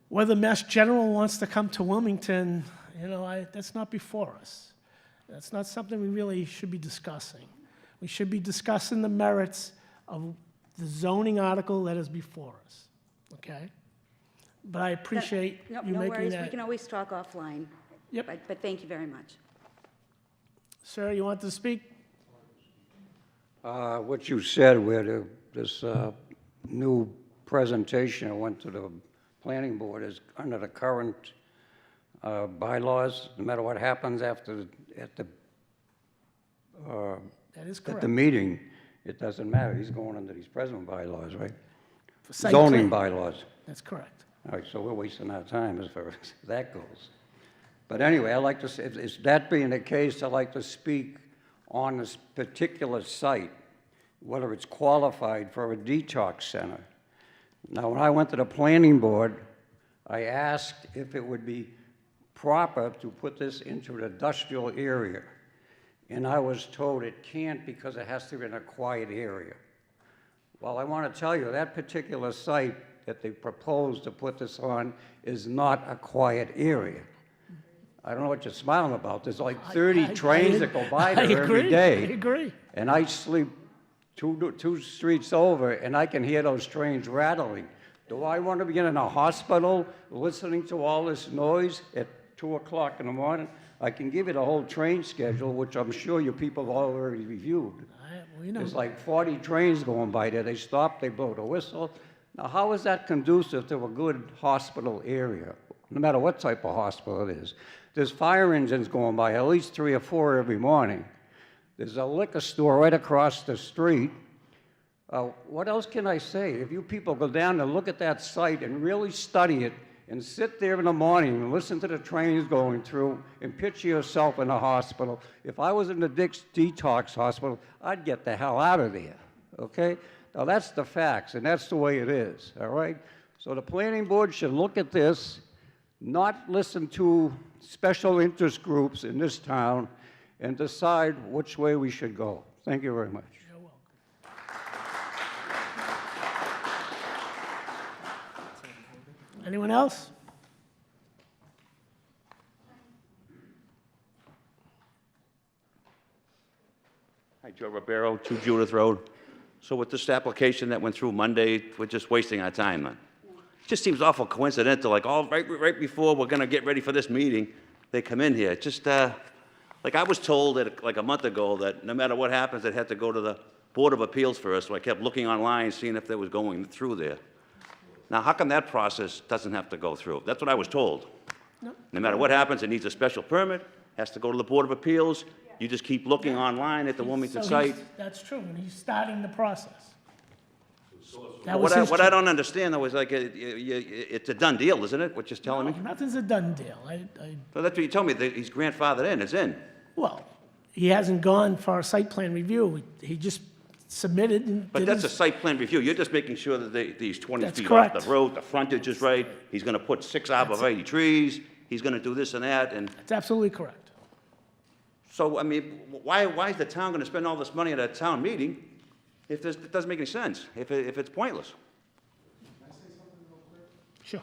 Whether Mass General wants to come to Wilmington, that's not before us. That's not something we really should be discussing. We should be discussing the merits of the zoning article that is before us, okay? But I appreciate you no making worries. that. We can always talk offline. Yep. But thank you very much. Sir, you want to speak? What you said where this new presentation that went to the planning board is under the current bylaws, no matter what happens at the That is at correct. the meeting, it doesn't matter. He's going under these present bylaws, right? For site Zoning plan. bylaws. That's correct. All right, so we're wasting our time as far as that goes. But anyway, I'd like to say, if that being the case, I'd like to speak on this particular site, whether it's qualified for a detox center. Now, when I went to the planning board, I asked if it would be proper to put this into an industrial area. And I was told it can't because it has to be in a quiet area. Well, I want to tell you, that particular site that they proposed to put this on is not a quiet area. I don't know what you're smiling about. There's like 30 trains that go by there every day. I agree. And I sleep two streets over, and I can hear those trains rattling. Do I want to be in a hospital listening to all this noise at 2 o'clock in the morning? I can give you the whole train schedule, which I'm sure you people have already reviewed. We know. There's like 40 trains going by there. They stop, they blow the whistle. Now, how is that conducive to a good hospital area, no matter what type of hospital it is? There's fire engines going by, at least 3 or 4 every morning. There's a liquor store right across the street. What else can I say? If you people go down and look at that site and really study it and sit there in the morning and listen to the trains going through and picture yourself in a hospital, if I was in the detox hospital, I'd get the hell out of there, okay? Now, that's the facts, and that's the way it is, all right? So the planning board should look at this, not listen to special interest groups in this town, and decide which way we should go. Thank you very much. You're welcome. Anyone else? Hi, Joe Ribeiro, 2 Judith Road. So with this application that went through Monday, we're just wasting our time, then? It just seems awful coincidental, like right before we're gonna get ready for this meeting, they come in here. Just, like I was told that, like a month ago, that no matter what happens, it had to go to the Board of Appeals first, so I kept looking online, seeing if they was going through there. Now, how come that process doesn't have to go through? That's what I was told. No matter what happens, it needs a special permit, has to go to the Board of Appeals. You just keep looking online at the Wilmington So site. that's true, and he's starting the process. That was What I don't understand, though, is like, it's a done deal, isn't it, what you're telling me? Nothing's a done deal. So that's what you told me, that he's grandfathered in, it's in. Well, he hasn't gone for a site plan review. He just submitted and But did that's a his... site plan review, you're just making sure that these 20 That's feet correct. off the road, the frontage is right, he's gonna put 6 arborvitae trees, he's gonna do this and that, and That's absolutely correct. so, I mean, why is the town gonna spend all this money at a town meeting if it doesn't make any sense, if it's pointless? Sure.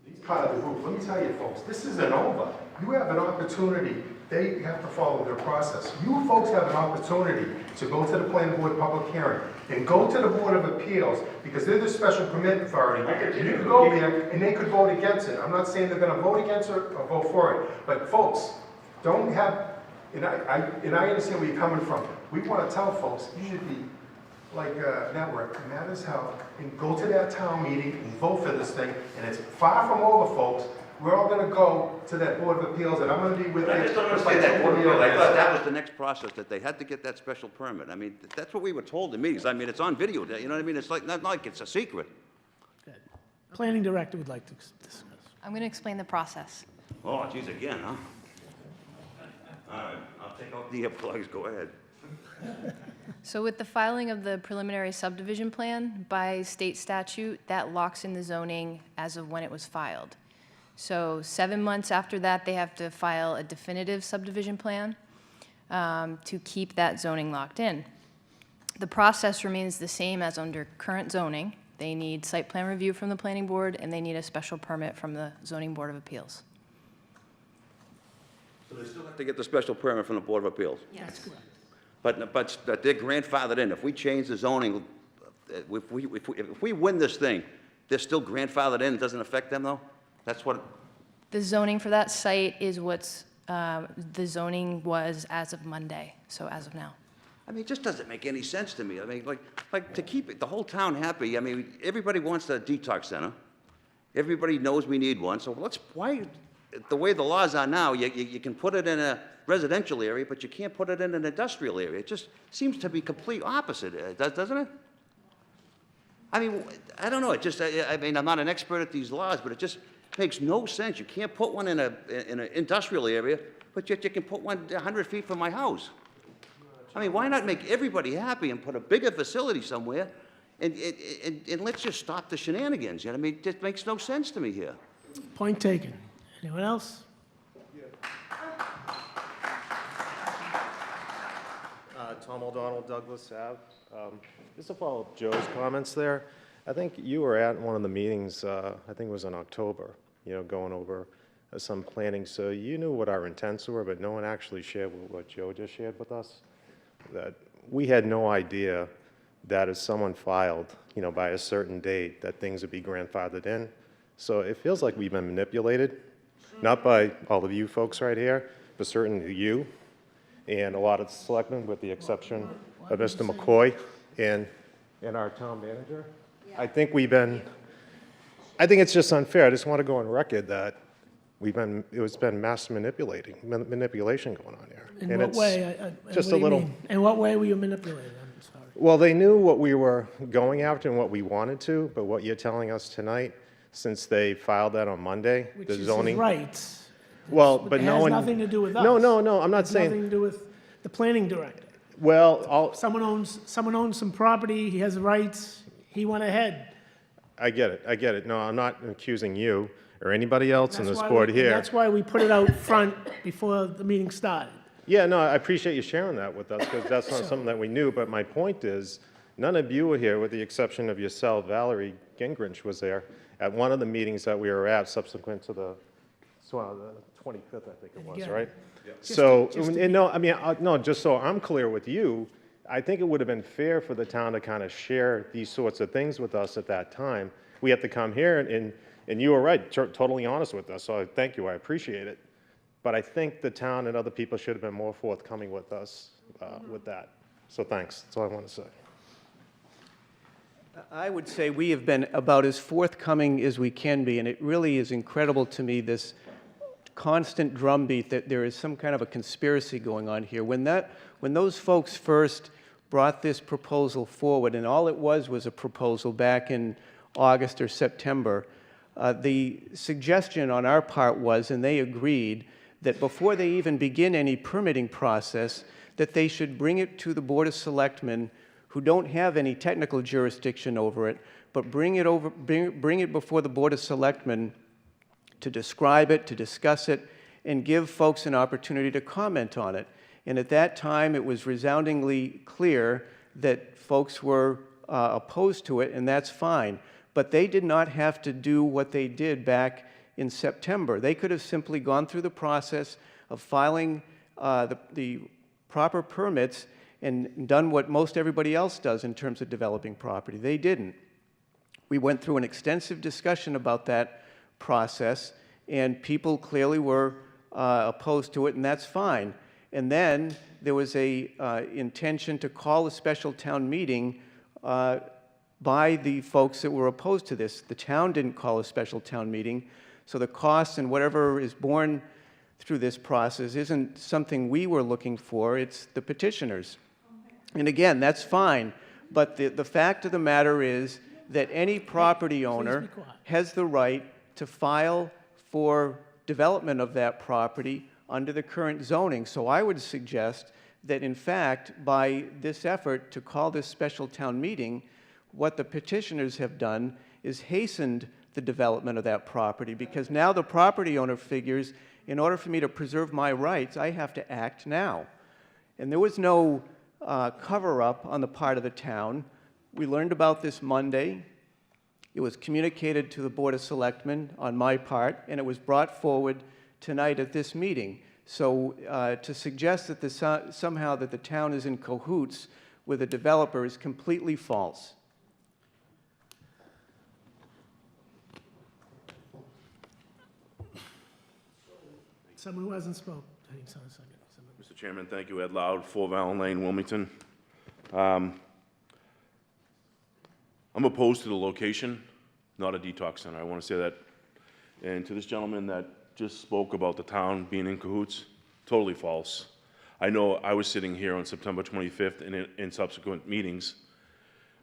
He's part of the group. Let me tell you, folks, this isn't over. You have an opportunity. They have to follow their process. You folks have an opportunity to go to the planning board public hearing and go to the Board of Appeals because they're the special permit authority. And you could go there and they could vote against it. I'm not saying they're gonna vote against it or vote for it, but folks, don't have, and I understand where you're coming from. We wanna tell folks, you should be like Network, Matters Health, and go to that town meeting and vote for this thing, and it's far from over, folks. We're all gonna go to that Board of Appeals, and I'm gonna be with you. I just don't understand that. I thought that was the next process, that they had to get that special permit. I mean, that's what we were told in meetings. I mean, it's on video, you know what I mean? It's like, not like it's a secret. Good. Planning director would like to discuss. I'm going to explain the process. Oh, geez, again, huh? All right, I'll take off the earplugs, go ahead. So with the filing of the preliminary subdivision plan by state statute, that locks in the zoning as of when it was filed. So 7 months after that, they have to file a definitive subdivision plan to keep that zoning locked in. The process remains the same as under current zoning. They need site plan review from the planning board, and they need a special permit from the zoning board of appeals. So they still have to get the special permit from the Board of Appeals? That's correct. But they're grandfathered in. If we change the zoning, if we win this thing, they're still grandfathered in, it doesn't affect them, though? That's what, The zoning for that site is what's, the zoning was as of Monday, so as of now. I mean, it just doesn't make any sense to me. I mean, like to keep the whole town happy, I mean, everybody wants a detox center. Everybody knows we need one, so why, the way the laws are now, you can put it in a residential area, but you can't put it in an industrial area. It just seems to be complete opposite, doesn't it? I mean, I don't know, it just, I mean, I'm not an expert at these laws, but it just makes no sense. You can't put one in an industrial area, but yet you can put one 100 feet from my house. I mean, why not make everybody happy and put a bigger facility somewhere, and let's just stop the shenanigans, you know what I mean? It just makes no sense to me here. Point taken. Anyone else? Tom O'Donnell, Douglas Ave. Just to follow up Joe's comments there, I think you were at one of the meetings, I think it was in October, going over some planning, so you knew what our intents were, but no one actually shared what Joe just shared with us. That we had no idea that if someone filed, by a certain date, that things would be grandfathered in. So it feels like we've been manipulated, not by all of you folks right here, but certainly you and a lot of the selectmen, with the exception of Mr. McCoy and our town manager. I think it's just unfair. I just want to go on record that it's been mass manipulation going on here. In And what it's way? just What a do you little. mean? In what way were you manipulated? I'm sorry. Well, they knew what we were going after and what we wanted to, but what you're telling us tonight, since they filed that on Monday, Which the is his zoning. rights. Well, but no one. It has nothing to do with us. No, I'm not It's saying. nothing to do with the planning director. Well, Someone owns some property, he has rights, he went ahead. I get it. No, I'm not accusing you or anybody else in That's this why board we- here. That's why we put it out front before the meeting started. Yeah, no, I appreciate you sharing that with us, because that's not something that we knew, but my point is, none of you were here, with the exception of yourself. Valerie Gingrich was there at one of the meetings that we were at subsequent to the 25th, I think it was, again, right? just So, to and no, I mean, no, just so I'm clear with you, I think it would have been fair for the town to kind of share these sorts of things with us at that time. We have to come here, and you were right, totally honest with us, so thank you, I appreciate it. But I think the town and other people should have been more forthcoming with us with that. So thanks, that's all I want to say. I would say we have been about as forthcoming as we can be, and it really is incredible to me, this constant drumbeat that there is some kind of a conspiracy going on here. When those folks first brought this proposal forward, and all it was a proposal back in August or September, the suggestion on our part was, and they agreed, that before they even begin any permitting process, that they should bring it to the Board of Selectmen, who don't have any technical jurisdiction over it, but bring it before the Board of Selectmen to describe it, to discuss it, and give folks an opportunity to comment on it. And at that time, it was resoundingly clear that folks were opposed to it, and that's fine. But they did not have to do what they did back in September. They could have simply gone through the process of filing the proper permits and done what most everybody else does in terms of developing property. They didn't. We went through an extensive discussion about that process, and people clearly were opposed to it, and that's fine. And then there was a intention to call a special town meeting by the folks that were opposed to this. The town didn't call a special town meeting, so the costs and whatever is borne through this process isn't something we were looking for, it's the petitioners. And again, that's fine, but the fact of the matter is that any property owner has the right to file for development of that property under the current zoning. So I would suggest that, in fact, by this effort to call this special town meeting, what the petitioners have done is hastened the development of that property, because now the property owner figures, in order for me to preserve my rights, I have to act now. And there was no cover-up on the part of the town. We learned about this Monday. It was communicated to the Board of Selectmen on my part, and it was brought forward tonight at this meeting. So to suggest that somehow that the town is in cahoots with a developer is completely false. Someone who hasn't spoke. Hang on a second. Mr. Chairman, thank you. Ed Loud, 4 Valley Lane, Wilmington. I'm opposed to the location, not a detox center. I want to say that. And to this gentleman that just spoke about the town being in cahoots, totally false. I know I was sitting here on September 25th and in subsequent meetings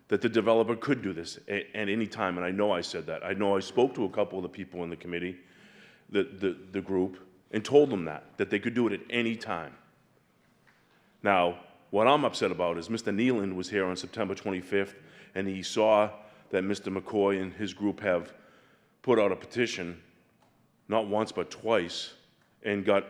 that the developer could do this at any time, and I know I said that. I know I spoke to a couple of the people in the committee, the group, and told them that they could do it at any time. Now, what I'm upset about is Mr. Nealon was here on September 25th, and he saw that Mr. McCoy and his group have put out a petition, not once but twice, and got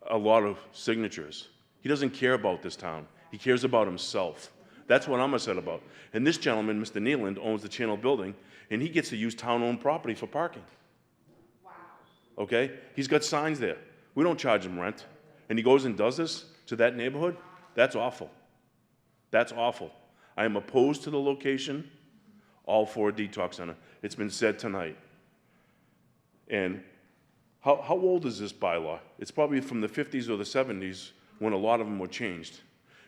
a lot of signatures. He doesn't care about this town. He cares about himself. That's what I'm upset about. And this gentleman, Mr. Nealand, owns the Channel Building, and he gets to use town-owned property for parking. Wow. Okay? He's got signs there. We don't charge him rent. And he goes and does this to that neighborhood? That's awful. That's awful. I am opposed to the location, all for a detox center. It's been said tonight. And how old is this bylaw? It's probably from the 50s or the 70s when a lot of them were changed.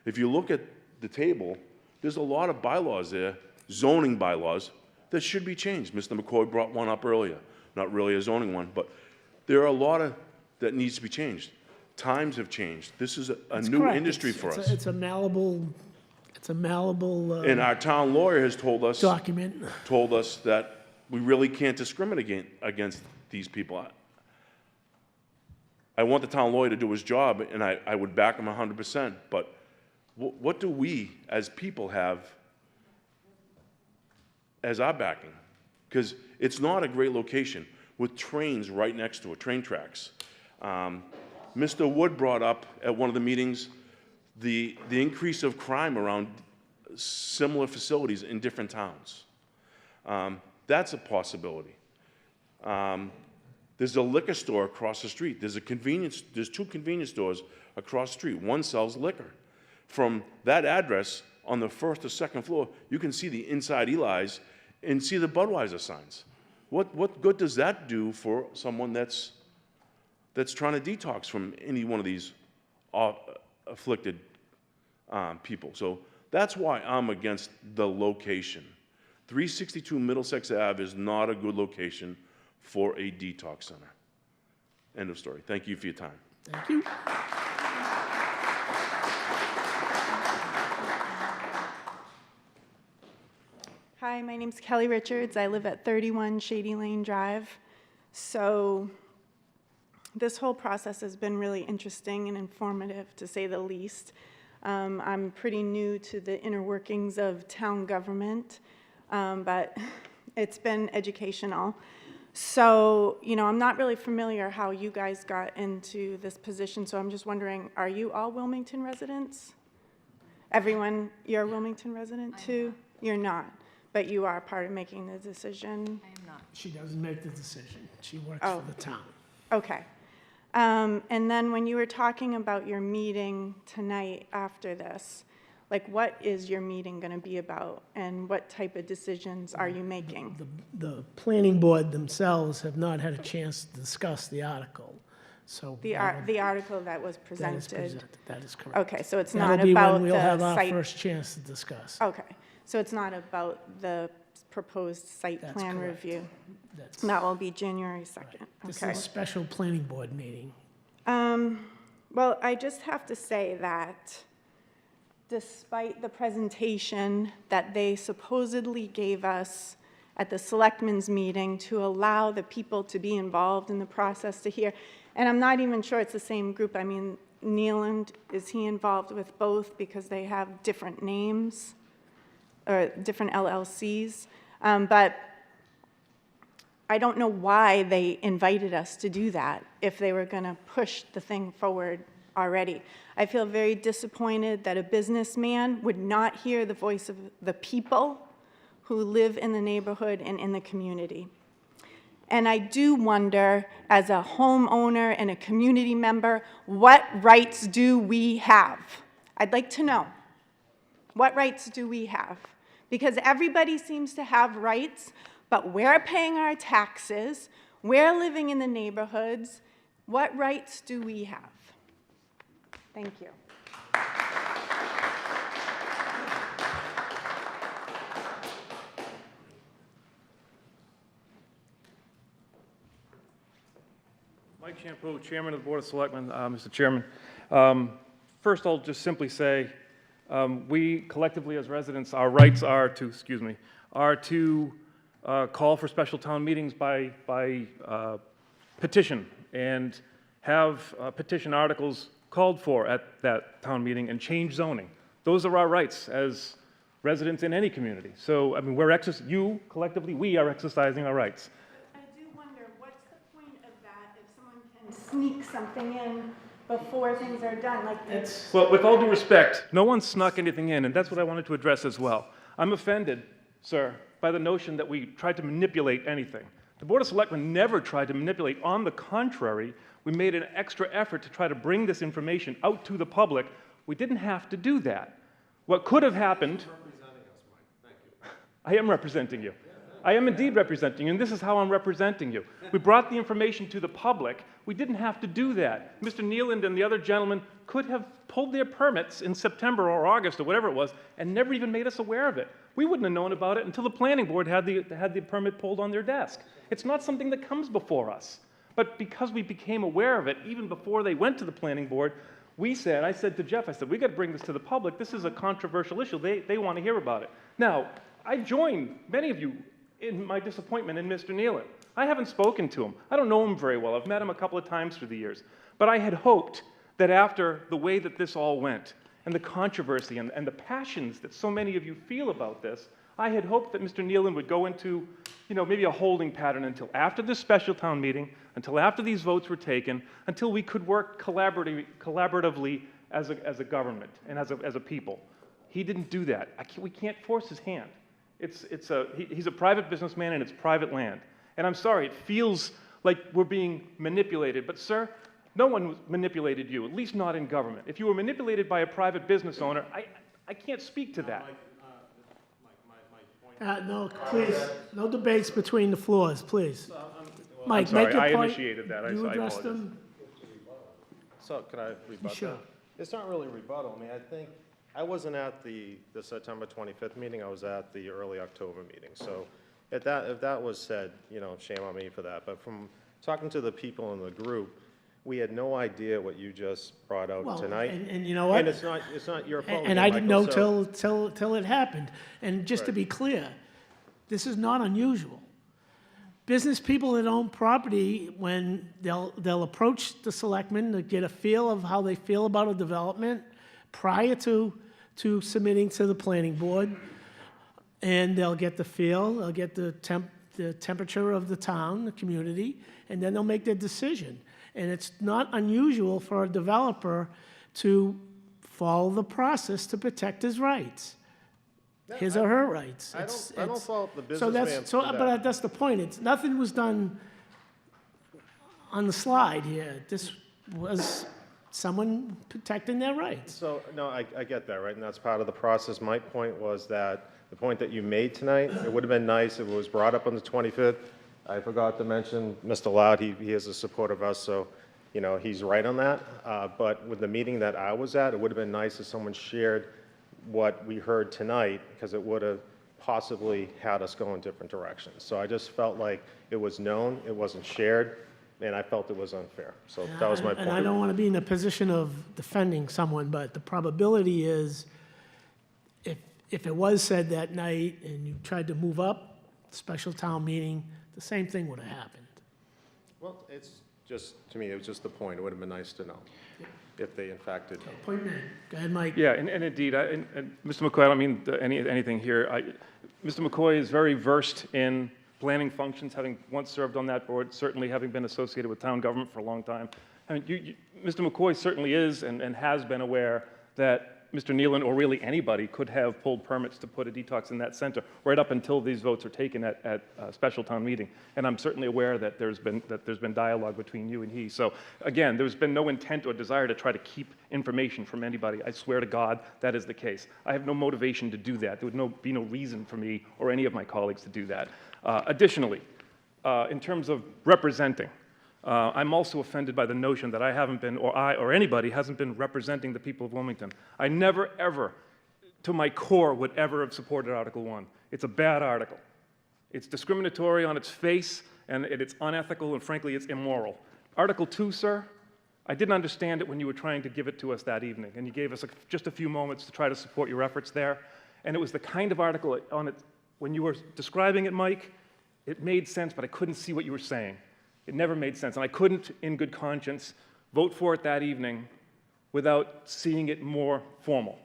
If you look at the table, there's a lot of bylaws there, zoning bylaws, that should be changed. Mr. McCoy brought one up earlier. Not really a zoning one, but there are a lot of that needs to be changed. Times have changed. This is a new Correct. industry for us. It's a malleable And our town lawyer has told us document. that we really can't discriminate against these people. I want the town lawyer to do his job, and I would back him 100%, but what do we as people have as our backing? Because it's not a great location with trains right next to it, train tracks. Mr. Wood brought up at one of the meetings the increase of crime around similar facilities in different towns. That's a possibility. There's a liquor store across the street. There's two convenience stores across the street. One sells liquor. From that address on the first or second floor, you can see the inside Eli's and see the Budweiser signs. What good does that do for someone that's trying to detox from any one of these afflicted people? So that's why I'm against the location. 362 Middlesex Ave is not a good location for a detox center. End of story. Thank you for your time. Thank you. Hi, my name's Kelly Richards. I live at 31 Shady Lane Drive. So this whole process has been really interesting and informative, to say the least. I'm pretty new to the inner workings of town government, but it's been educational. So, I'm not really familiar how you guys got into this position, so I'm just wondering, are you all Wilmington residents? Everyone, you're a Wilmington resident too? You're not, but you are part of making the decision? I am not. She doesn't make the decision. She works for the town. Okay. And then when you were talking about your meeting tonight after this, what is your meeting going to be about, and what type of decisions are you making? The planning board themselves have not had a chance to discuss the article, so. The article that was That is presented? presented, that is correct. Okay, so it's That'll not be about when we'll have the our site? first chance to discuss. Okay, so it's not about the proposed site That's plan correct. review? That's- That will be January 2nd? This is Okay. a special planning board meeting. Well, I just have to say that despite the presentation that they supposedly gave us at the selectmen's meeting to allow the people to be involved in the process to hear, and I'm not even sure it's the same group. I mean, Nealand, is he involved with both because they have different names or different LLCs? But I don't know why they invited us to do that if they were going to push the thing forward already. I feel very disappointed that a businessman would not hear the voice of the people who live in the neighborhood and in the community. And I do wonder, as a homeowner and a community member, what rights do we have? I'd like to know. What rights do we have? Because everybody seems to have rights, but we're paying our taxes, we're living in the neighborhoods. What rights do we have? Thank you. Mike Shampoo, Chairman of the Board of Selectmen. Mr. Chairman, first I'll just simply say we collectively as residents, our rights are to, call for special town meetings by petition and have petition articles called for at that town meeting and change zoning. Those are our rights as residents in any community. So, I mean, you collectively, we are exercising our rights. I do wonder, what's the point of that if someone can sneak something in before things are done, like it's. Well, with all due respect, no one snuck anything in, and that's what I wanted to address as well. I'm offended, sir, by the notion that we tried to manipulate anything. The Board of Selectmen never tried to manipulate. On the contrary, we made an extra effort to try to bring this information out to the public. We didn't have to do that. What could have happened... I am representing you. I am indeed representing you, and this is how I'm representing you. We brought the information to the public. We didn't have to do that. Mr. Nealand and the other gentlemen could have pulled their permits in September or August or whatever it was and never even made us aware of it. We wouldn't have known about it until the planning board had the permit pulled on their desk. It's not something that comes before us. But because we became aware of it even before they went to the planning board, I said to Jeff, I said, we got to bring this to the public. This is a controversial issue. They want to hear about it. Now, I join many of you in my disappointment in Mr. Nealon. I haven't spoken to him. I don't know him very well. I've met him a couple of times through the years. But I had hoped that after the way that this all went, and the controversy and the passions that so many of you feel about this, I had hoped that Mr. Nealon would go into, maybe a holding pattern until after this special town meeting, until after these votes were taken, until we could work collaboratively as a government and as a people. He didn't do that. We can't force his hand. He's a private businessman and it's private land. And I'm sorry, it feels like we're being manipulated. But sir, no one manipulated you, at least not in government. If you were manipulated by a private business owner, I can't speak to that. No, please, no debates between the floors, please. Mike, I'm sorry, make your I point. initiated that. I You address apologize. them. So can I rebut Sure. that? It's not really rebuttal. I mean, I think, I wasn't at the September 25th meeting. I was at the early October meeting. So if that was said, shame on me for that. But from talking to the people in the group, we had no idea what you just brought out tonight. And you know what? And it's not your fault. And I didn't know Michael, so- till it happened. And just to be clear, this is not unusual. Business people that own property, when they'll approach the selectmen to get a feel of how they feel about a development prior to submitting to the planning board, and they'll get the feel, they'll get the temperature of the town, the community, and then they'll make their decision. And it's not unusual for a developer to follow the process to protect his rights, his or her rights. I don't fault the businessman for that. But that's the point. Nothing was done on the slide here. This was someone protecting their rights. So, no, I get that, right? And that's part of the process. My point was that the point that you made tonight, it would have been nice if it was brought up on the 25th. I forgot to mention Mr. Loud, he is a supporter of us, so, he's right on that. But with the meeting that I was at, it would have been nice if someone shared what we heard tonight, because it would have possibly had us go in different directions. So I just felt like it was known, it wasn't shared, and I felt it was unfair. So that was my point. And I don't want to be in a position of defending someone, but the probability is if it was said that night and you tried to move up, special town meeting, the same thing would have happened. Well, it's just, to me, it was just the point. It would have been nice to know if they in fact did. Point made. Go ahead, Mike. Yeah, and indeed, and Mr. McCoy, I don't mean anything here. Mr. McCoy is very versed in planning functions, having once served on that board, certainly having been associated with town government for a long time. I mean, Mr. McCoy certainly is and has been aware that Mr. Nealon, or really anybody, could have pulled permits to put a detox in that center right up until these votes are taken at a special town meeting. And I'm certainly aware that there's been dialogue between you and he. So again, there's been no intent or desire to try to keep information from anybody. I swear to God that is the case. I have no motivation to do that. There would be no reason for me or any of my colleagues to do that. Additionally, in terms of representing, I'm also offended by the notion that I haven't been, or anybody hasn't been representing the people of Wilmington. I never, ever, to my core, would ever have supported Article 1. It's a bad article. It's discriminatory on its face, and it's unethical, and frankly, it's immoral. Article 2, sir, I didn't understand it when you were trying to give it to us that evening, and you gave us just a few moments to try to support your efforts there. And it was the kind of article on it, when you were describing it, Mike, it made sense, but I couldn't see what you were saying. It never made sense, and I couldn't, in good conscience, vote for it that evening without seeing it more formal.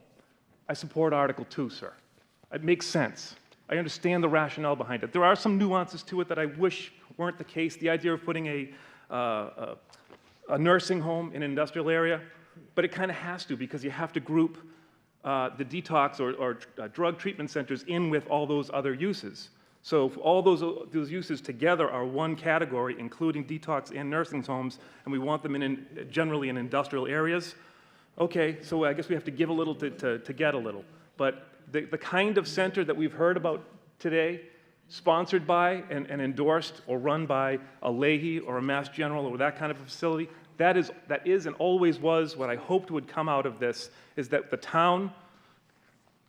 I support Article 2, sir. It makes sense. I understand the rationale behind it. There are some nuances to it that I wish weren't the case. The idea of putting a a nursing home in an industrial area, but it kind of has to because you have to group the detox or drug treatment centers in with all those other uses. So if all those uses together are one category, including detox and nursing homes, and we want them generally in industrial areas, okay, so I guess we have to give a little to get a little. But the kind of center that we've heard about today, sponsored by and endorsed or run by a Leahy or a Mass General or that kind of a facility, that is and always was what I hoped would come out of this, is that the town,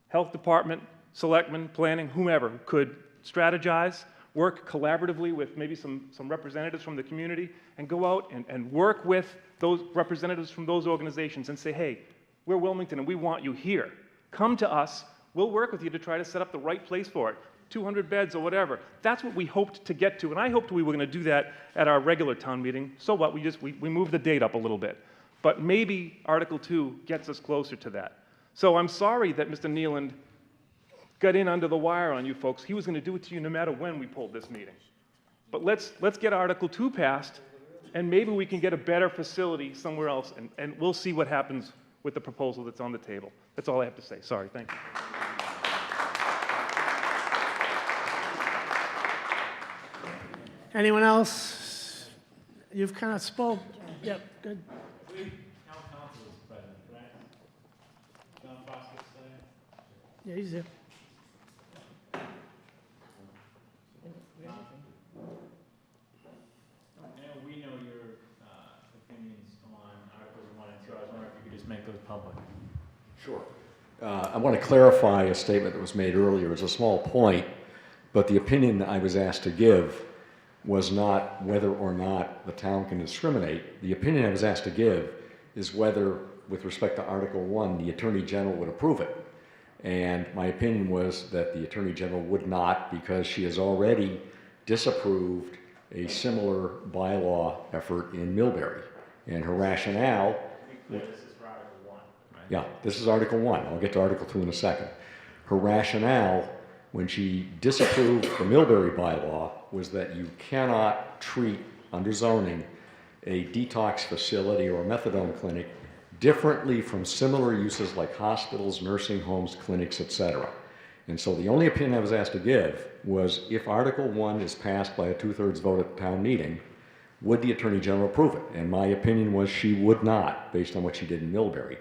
health department, selectmen, planning, whomever, could strategize, work collaboratively with maybe some representatives from the community, and go out and work with those representatives from those organizations and say, hey, we're Wilmington and we want you here. Come to us, we'll work with you to try to set up the right place for it. 200 beds or whatever. That's what we hoped to get to, and I hoped we were going to do that at our regular town meeting. So what? We moved the date up a little bit. But maybe Article 2 gets us closer to that. So I'm sorry that Mr. Nealand got in under the wire on you folks. He was going to do it to you no matter when we pulled this meeting. But let's get Article 2 passed, and maybe we can get a better facility somewhere else, and we'll see what happens with the proposal that's on the table. That's all I have to say. Sorry. Thank you. Anyone else? You've kind of spoke. Yep, good. Yeah, he's here. We know your opinions on Articles 1 and 2. I was wondering if you could just make those public. Sure. I want to clarify a statement that was made earlier. It's a small point, but the opinion I was asked to give was not whether or not the town can discriminate. The opinion I was asked to give is whether, with respect to Article 1, the Attorney General would approve it. And my opinion was that the Attorney General would not, because she has already disapproved a similar bylaw effort in Millbury. And her rationale... This is for Article 1, right? Yeah, this is Article 1. I'll get to Article 2 in a second. Her rationale, when she disapproved the Millbury bylaw, was that you cannot treat, under zoning, a detox facility or a methadone clinic differently from similar uses like hospitals, nursing homes, clinics, etc. And so the only opinion I was asked to give was, if Article 1 is passed by a 2/3 vote at the town meeting, would the Attorney General approve it? And my opinion was she would not, based on what she did in Millbury.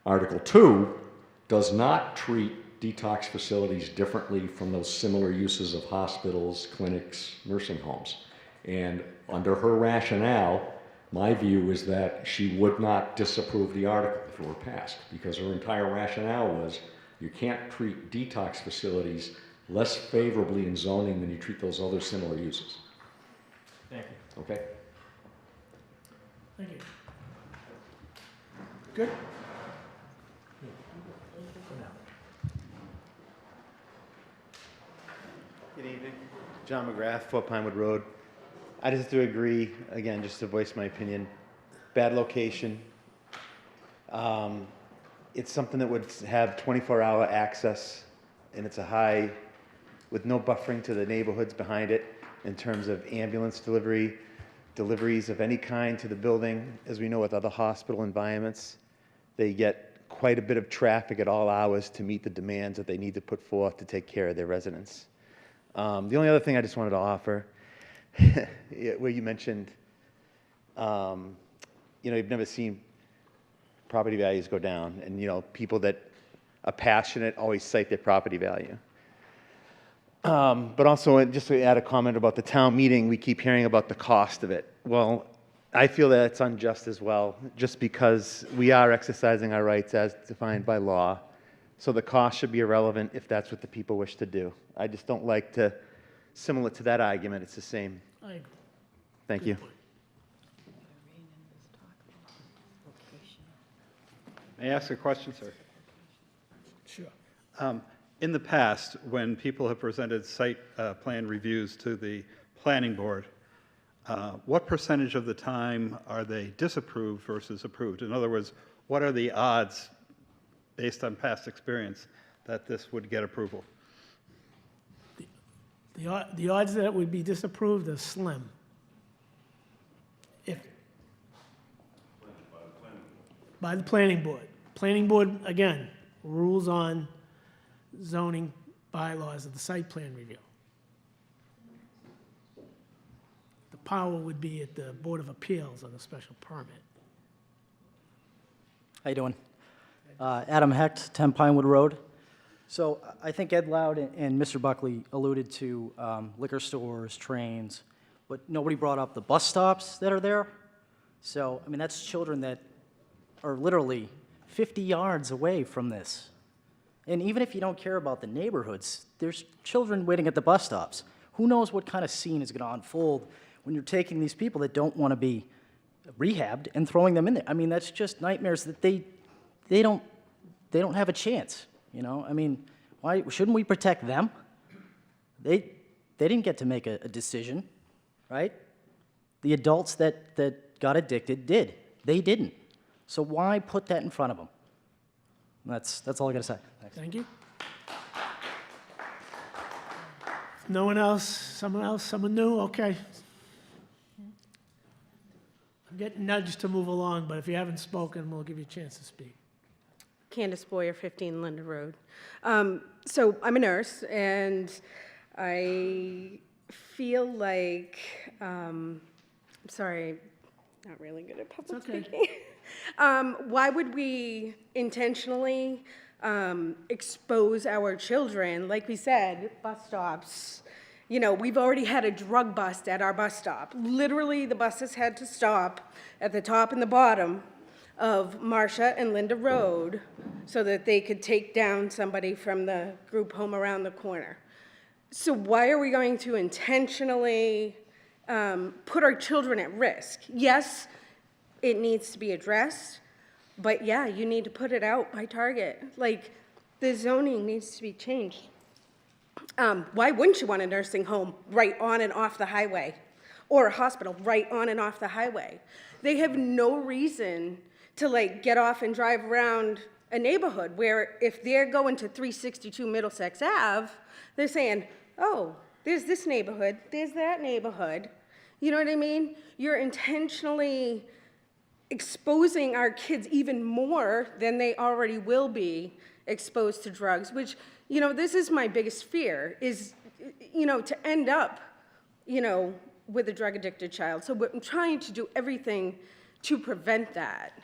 Article 2 does not treat detox facilities differently from those similar uses of hospitals, clinics, nursing homes. And under her rationale, my view is that she would not disapprove the article if it were passed, because her entire rationale was you can't treat detox facilities less favorably in zoning than you treat those other similar uses. Thank you. Okay? Thank you. Good? Good evening. John McGrath, 4 Pinewood Road. I just do agree, again, just to voice my opinion, bad location. It's something that would have 24-hour access, and it's a high, with no buffering to the neighborhoods behind it in terms of ambulance deliveries of any kind to the building. As we know with other hospital environments, they get quite a bit of traffic at all hours to meet the demands that they need to put forth to take care of their residents. The only other thing I just wanted to offer, where you mentioned, you've never seen property values go down, and people that are passionate always cite their property value. But also, just to add a comment about the town meeting, we keep hearing about the cost of it. Well, I feel that it's unjust as well, just because we are exercising our rights as defined by law. So the cost should be irrelevant if that's what the people wish to do. I just don't like to, similar to that argument, it's the same. I agree. Thank you. May I ask a question, sir? Sure. In the past, when people have presented site plan reviews to the planning board, what percentage of the time are they disapproved versus approved? In other words, what are the odds, based on past experience, that this would get approval? The odds that it would be disapproved are slim. by the planning board. Planning board, again, rules on zoning bylaws of the site plan review. The power would be at the Board of Appeals on the special permit. How you doing? Adam Hecht, 10 Pinewood Road. So I think Ed Loud and Mr. Buckley alluded to liquor stores, trains, but nobody brought up the bus stops that are there. So, I mean, that's children that are literally 50 yards away from this. And even if you don't care about the neighborhoods, there's children waiting at the bus stops. Who knows what kind of scene is going to unfold when you're taking these people that don't want to be rehabbed and throwing them in there? I mean, that's just nightmares that they don't have a chance, you know? I mean, why shouldn't we protect them? They didn't get to make a decision, right? The adults that got addicted did. They didn't. So why put that in front of them? That's all I got to say. Thanks. Thank you. No one else? Someone new? Okay. I'm getting nudged to move along, but if you haven't spoken, we'll give you a chance to speak. Candace Boyer, 15 Linda Road. So I'm a nurse, and I feel like, I'm sorry, not really good at public speaking. Why would we intentionally expose our children? Like we said, bus stops. You know, we've already had a drug bust at our bus stop. Literally, the buses had to stop at the top and the bottom of Marcia and Linda Road so that they could take down somebody from the group home around the corner. So why are we going to intentionally put our children at risk? Yes, it needs to be addressed, but yeah, you need to put it out by target. Like, the zoning needs to be changed. Why wouldn't you want a nursing home right on and off the highway? Or a hospital right on and off the highway? They have no reason to like get off and drive around a neighborhood where if they're going to 362 Middlesex Ave, they're saying, oh, there's this neighborhood, there's that neighborhood. You know what I mean? You're intentionally exposing our kids even more than they already will be exposed to drugs, which, you know, this is my biggest fear is, you know, to end up, you know, with a drug addicted child. So I'm trying to do everything to prevent that.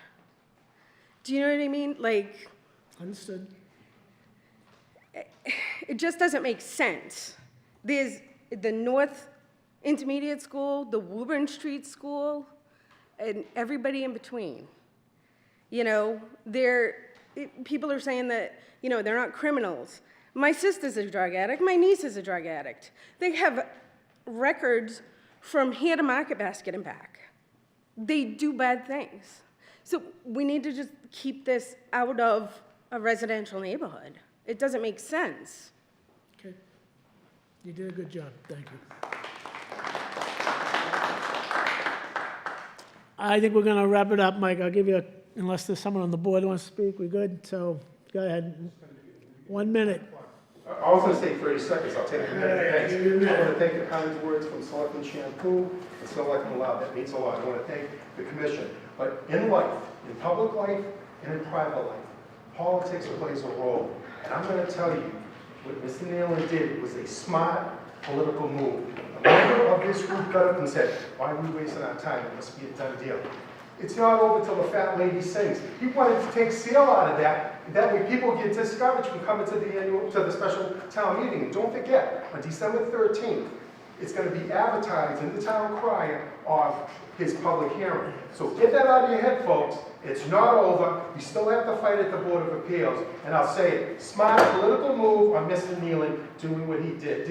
Do you know what I mean? Like, understood. It just doesn't make sense. There's the North Intermediate School, the Woburn Street School, and everybody in between. You know, people are saying that, you know, they're not criminals. My sister's a drug addict. My niece is a drug addict. They have records from here to Market Basket and back. They do bad things. So we need to just keep this out of a residential neighborhood. It doesn't make sense. Okay. You did a good job. Thank you. I think we're going to wrap it up, Mike. I'll give you, unless there's someone on the board who wants to speak, we good? So go ahead. 1 minute. I was going to say 30 seconds. I'll take a minute. Thanks. I want to thank the kind words from Selectman Shampoo and Selectman Loud. That means a lot. I want to thank the commission. But in life, in public life and in private life, politics plays a role. And I'm going to tell you, what Mr. Nealon did was a smart political move. A member of this group got up and said, why are we wasting our time? It must be a done deal. It's not over till the fat lady sings. He wanted to take Seal out of that. That way people get discouraged from coming to the special town meeting. And don't forget, on December 13th, it's going to be advertised in the town crier of his public hearing. So get that out of your head, folks. It's not over. You still have to fight at the Board of Appeals. And I'll say it, smart political move on Mr. Nealon doing what he did.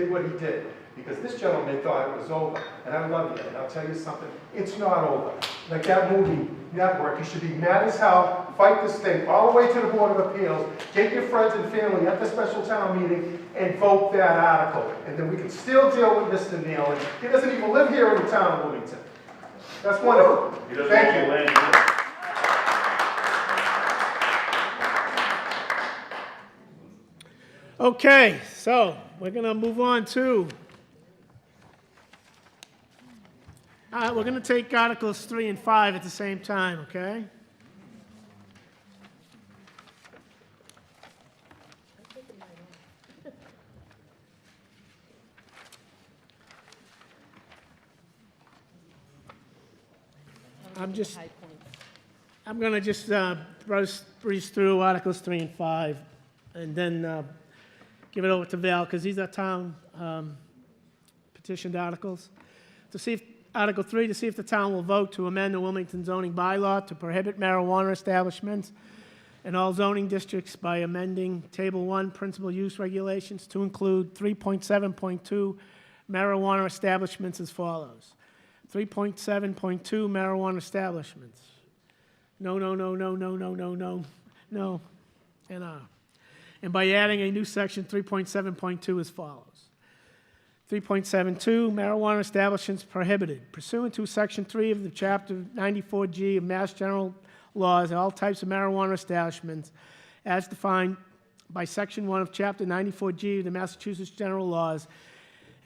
Because this gentleman thought it was over. And I love you. And I'll tell you something, it's not over. Like that movie, Network, you should be mad as hell, fight this thing all the way to the Board of Appeals, get your friends and family at the special town meeting, and vote that article. And then we can still deal with Mr. Nealon. He doesn't even live here in the town of Wilmington. That's wonderful. Thank you. Okay, so we're going to move on to, we're going to take Articles 3 and 5 at the same time, okay? I'm going to just breeze through Articles 3 and 5, and then give it over to Val, because these are town petitioned articles. To see if, Article 3, to see if the town will vote to amend the Wilmington zoning bylaw to prohibit marijuana establishments in all zoning districts by amending Table 1 Principal Use Regulations to include 3.7.2 marijuana establishments as follows. 3.7.2 marijuana establishments. No, no, no, no, no, no, no, no, no, and And by adding a new section 3.7.2 as follows. 3.72, marijuana establishments prohibited. Pursuant to Section 3 of the Chapter 94G of Mass General Laws, all types of marijuana establishments, as defined by Section 1 of Chapter 94G of the Massachusetts General Laws,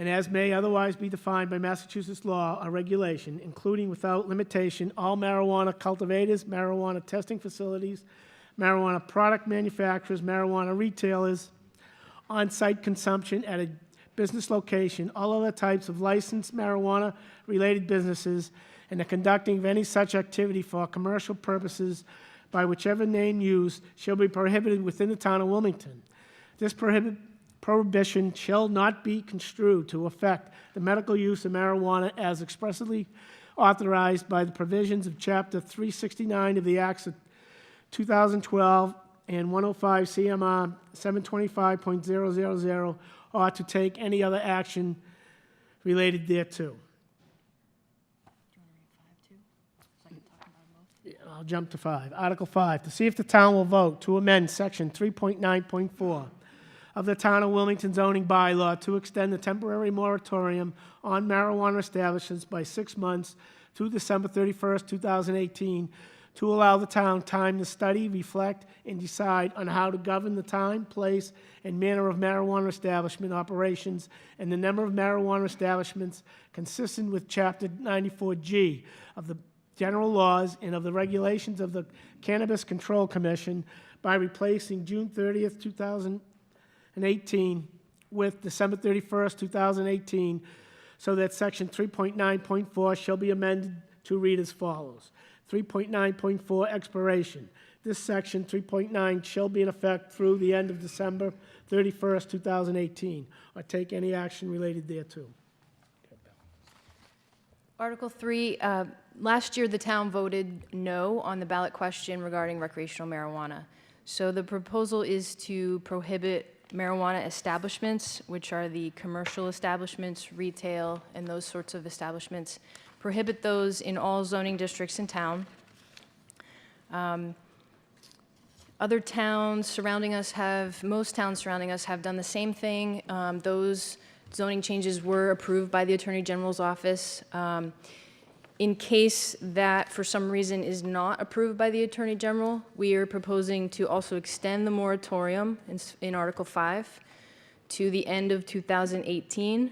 and as may otherwise be defined by Massachusetts law or regulation, including without limitation all marijuana cultivators, marijuana testing facilities, marijuana product manufacturers, marijuana retailers, on-site consumption at a business location, all other types of licensed marijuana-related businesses, and the conducting of any such activity for commercial purposes by whichever name used shall be prohibited within the town of Wilmington. This prohibition shall not be construed to affect the medical use of marijuana as expressly authorized by the provisions of Chapter 369 of the Acts of 2012 and 105 CMR 725.000, or to take any other action related thereto. I'll jump to 5. Article 5, to see if the town will vote to amend Section 3.9.4 of the Town of Wilmington zoning bylaw to extend the temporary moratorium on marijuana establishments by 6 months to December 31st, 2018, to allow the town time to study, reflect, and decide on how to govern the time, place, and manner of marijuana establishment operations and the number of marijuana establishments consistent with Chapter 94G of the general laws and of the regulations of the Cannabis Control Commission by replacing June 30th, 2018 with December 31st, 2018, so that Section 3.9.4 shall be amended to read as follows. 3.9.4 expiration. This section, 3.9, shall be in effect through the end of December 31st, 2018, or take any action related thereto. Article 3, last year the town voted no on the ballot question regarding recreational marijuana. So the proposal is to prohibit marijuana establishments, which are the commercial establishments, retail, and those sorts of establishments, prohibit those in all zoning districts in town. Other towns surrounding us most towns surrounding us have done the same thing. Those zoning changes were approved by the Attorney General's office. In case that, for some reason, is not approved by the Attorney General, we are proposing to also extend the moratorium in Article 5 to the end of 2018.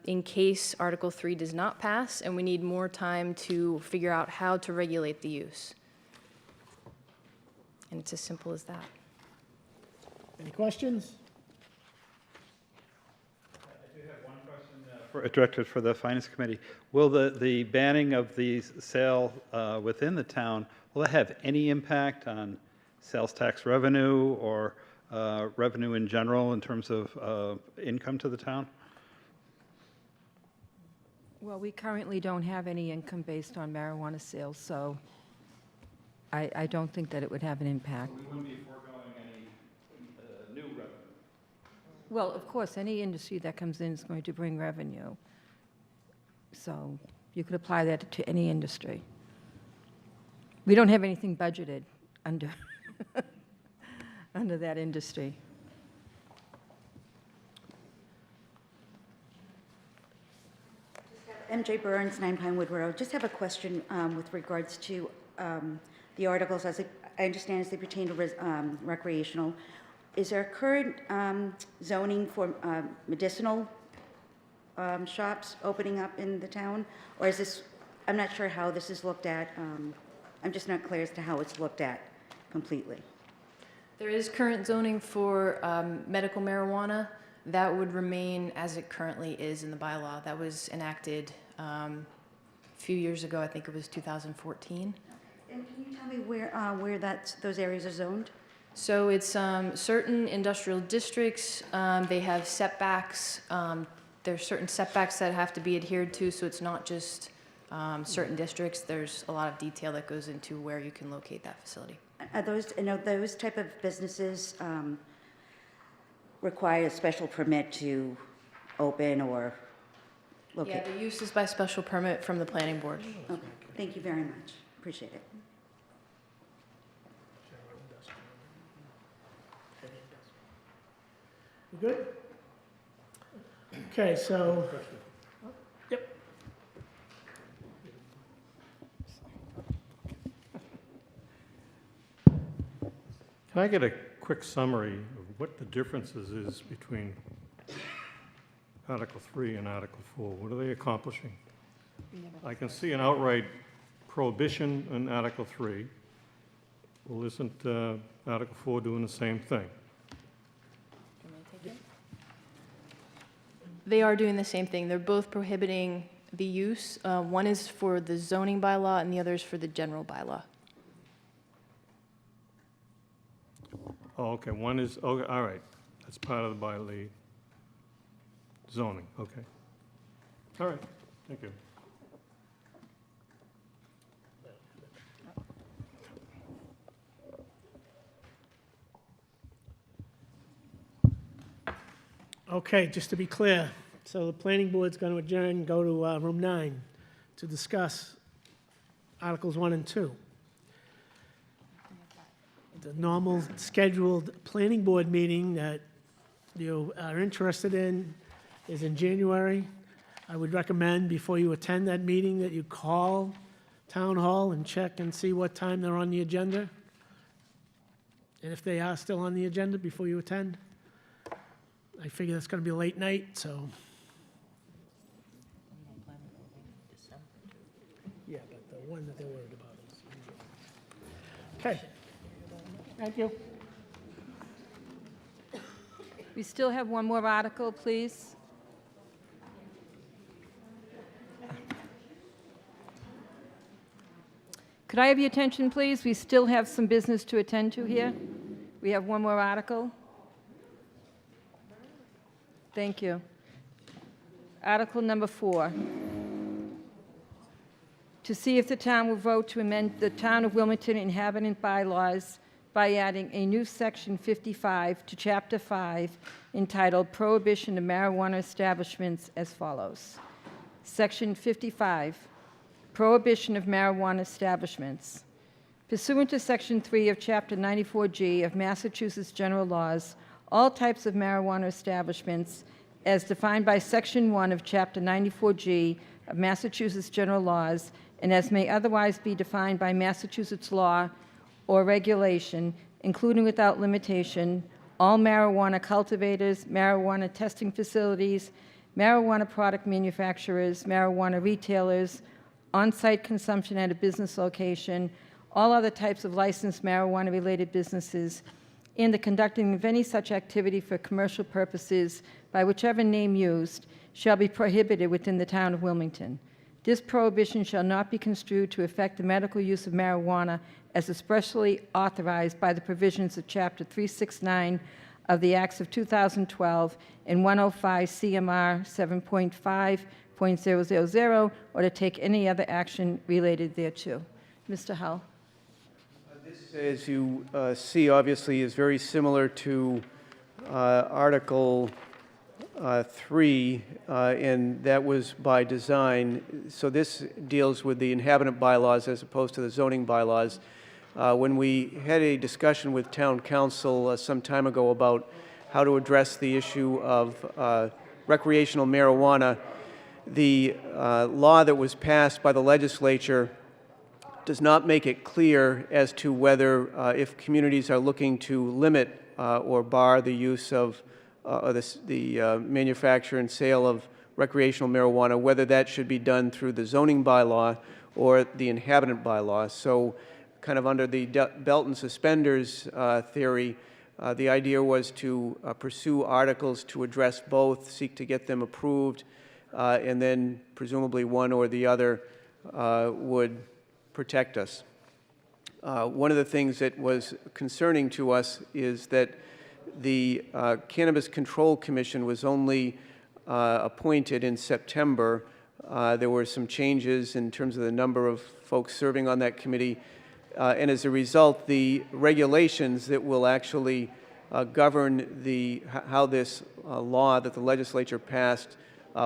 In case Article 3 does not pass and we need more time to figure out how to regulate the use. And it's as simple as that. Any questions? I do have one question directed for the Finance Committee. Will the banning of the sale within the town, will it have any impact on sales tax revenue or revenue in general in terms of income to the town? Well, we currently don't have any income based on marijuana sales, so I don't think that it would have an impact. We wouldn't be foregoing any new revenue. Well, of course, any industry that comes in is going to bring revenue. So you could apply that to any industry. We don't have anything budgeted under, under that industry. MJ Burns, 9 Pinewood Road. Just have a question with regards to the articles, as I understand, as they pertain to recreational. Is there current zoning for medicinal shops opening up in the town? Or is this, I'm not sure how this is looked at. I'm just not clear as to how it's looked at completely. There is current zoning for medical marijuana. That would remain as it currently is in the bylaw. That was enacted a few years ago. I think it was 2014. And can you tell me where those areas are zoned? So it's certain industrial districts, they have setbacks. There's certain setbacks that have to be adhered to, so it's not just certain districts. There's a lot of detail that goes into where you can locate that facility. Are those type of businesses require a special permit to open or locate? Yeah, the use is by special permit from the planning board. Okay, thank you very much. Appreciate it. You good? Okay, so, yep. Can I get a quick summary of what the differences is between Article 3 and Article 4? What are they accomplishing? I can see an outright prohibition in Article 3. Well, isn't Article 4 doing the same thing? They are doing the same thing. They're both prohibiting the use. One is for the zoning bylaw and the other is for the general bylaw. Oh, okay, one is, okay, all right. That's part of the zoning, okay. All right, thank you. Okay, just to be clear, so the planning board's going to adjourn and go to room 9 to discuss Articles 1 and 2. The normal scheduled planning board meeting that you are interested in is in January. I would recommend before you attend that meeting that you call Town Hall and check and see what time they're on the agenda. And if they are still on the agenda before you attend. I figure that's going to be a late night, so. Yeah, but the one that they're worried about is. Okay. Thank you. We still have one more article, please. Could I have your attention, please? We still have some business to attend to here. We have one more article. Thank you. Article number 4. To see if the town will vote to amend the Town of Wilmington inhabitant bylaws by adding a new Section 55 to Chapter 5 entitled Prohibition of Marijuana Establishments as follows. Section 55, Prohibition of Marijuana Establishments. Pursuant to Section 3 of Chapter 94G of Massachusetts General Laws, all types of marijuana establishments, as defined by Section 1 of Chapter 94G of Massachusetts General Laws, and as may otherwise be defined by Massachusetts law or regulation, including without limitation, all marijuana cultivators, marijuana testing facilities, marijuana product manufacturers, marijuana retailers, on-site consumption at a business location, all other types of licensed marijuana-related businesses, and the conducting of any such activity for commercial purposes by whichever name used shall be prohibited within the town of Wilmington. This prohibition shall not be construed to affect the medical use of marijuana as expressly authorized by the provisions of Chapter 369 of the Acts of 2012 and 105 CMR 7.5.000, or to take any other action related thereto. Mr. Hull. This, as you see, obviously is very similar to Article 3, and that was by design. So this deals with the inhabitant bylaws as opposed to the zoning bylaws. When we had a discussion with town council some time ago about how to address the issue of recreational marijuana, the law that was passed by the legislature does not make it clear as to whether if communities are looking to limit or bar the use of the manufacture and sale of recreational marijuana, whether that should be done through the zoning bylaw or the inhabitant bylaw. So kind of under the belt and suspenders theory, the idea was to pursue articles to address both, seek to get them approved, and then presumably one or the other would protect us. One of the things that was concerning to us is that the Cannabis Control Commission was only appointed in September. There were some changes in terms of the number of folks serving on that committee, and as a result, the regulations that will actually govern how this law that the legislature passed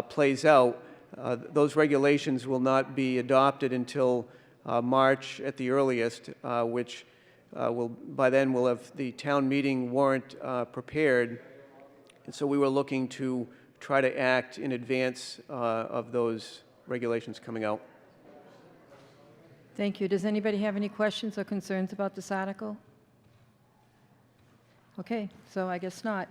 plays out, those regulations will not be adopted until March at the earliest, which by then we'll have the town meeting warrant prepared. And so we were looking to try to act in advance of those regulations coming out. Thank you. Does anybody have any questions or concerns about this article? Okay, so I guess not.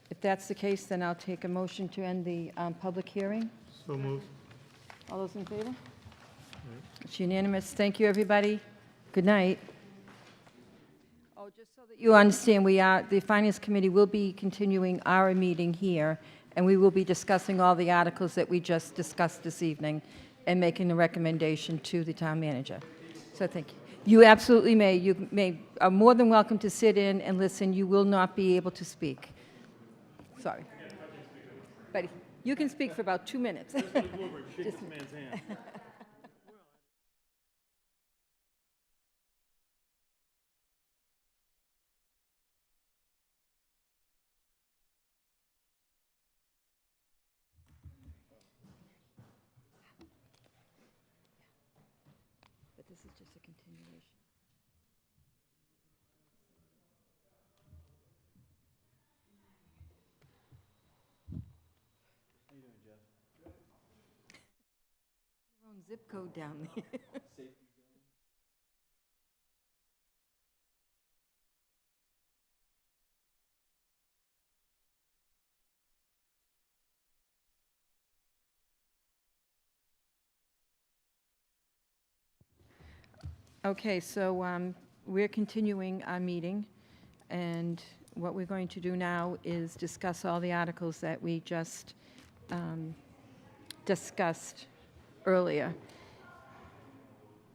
If that's the case, then I'll take a motion to end the public hearing. So moved. All those in favor? It's unanimous. Thank you, everybody. Good night. Oh, just so that you understand, the Finance Committee will be continuing our meeting here, and we will be discussing all the articles that we just discussed this evening and making the recommendation to the town manager. So thank you. You absolutely may. You are more than welcome to sit in and listen. You will not be able to speak. Sorry. But you can speak for about 2 minutes. Just, but this is just a continuation. How you doing, Jeff? Your own zip code down there. Okay, so we're continuing our meeting, and what we're going to do now is discuss all the articles that we just discussed earlier.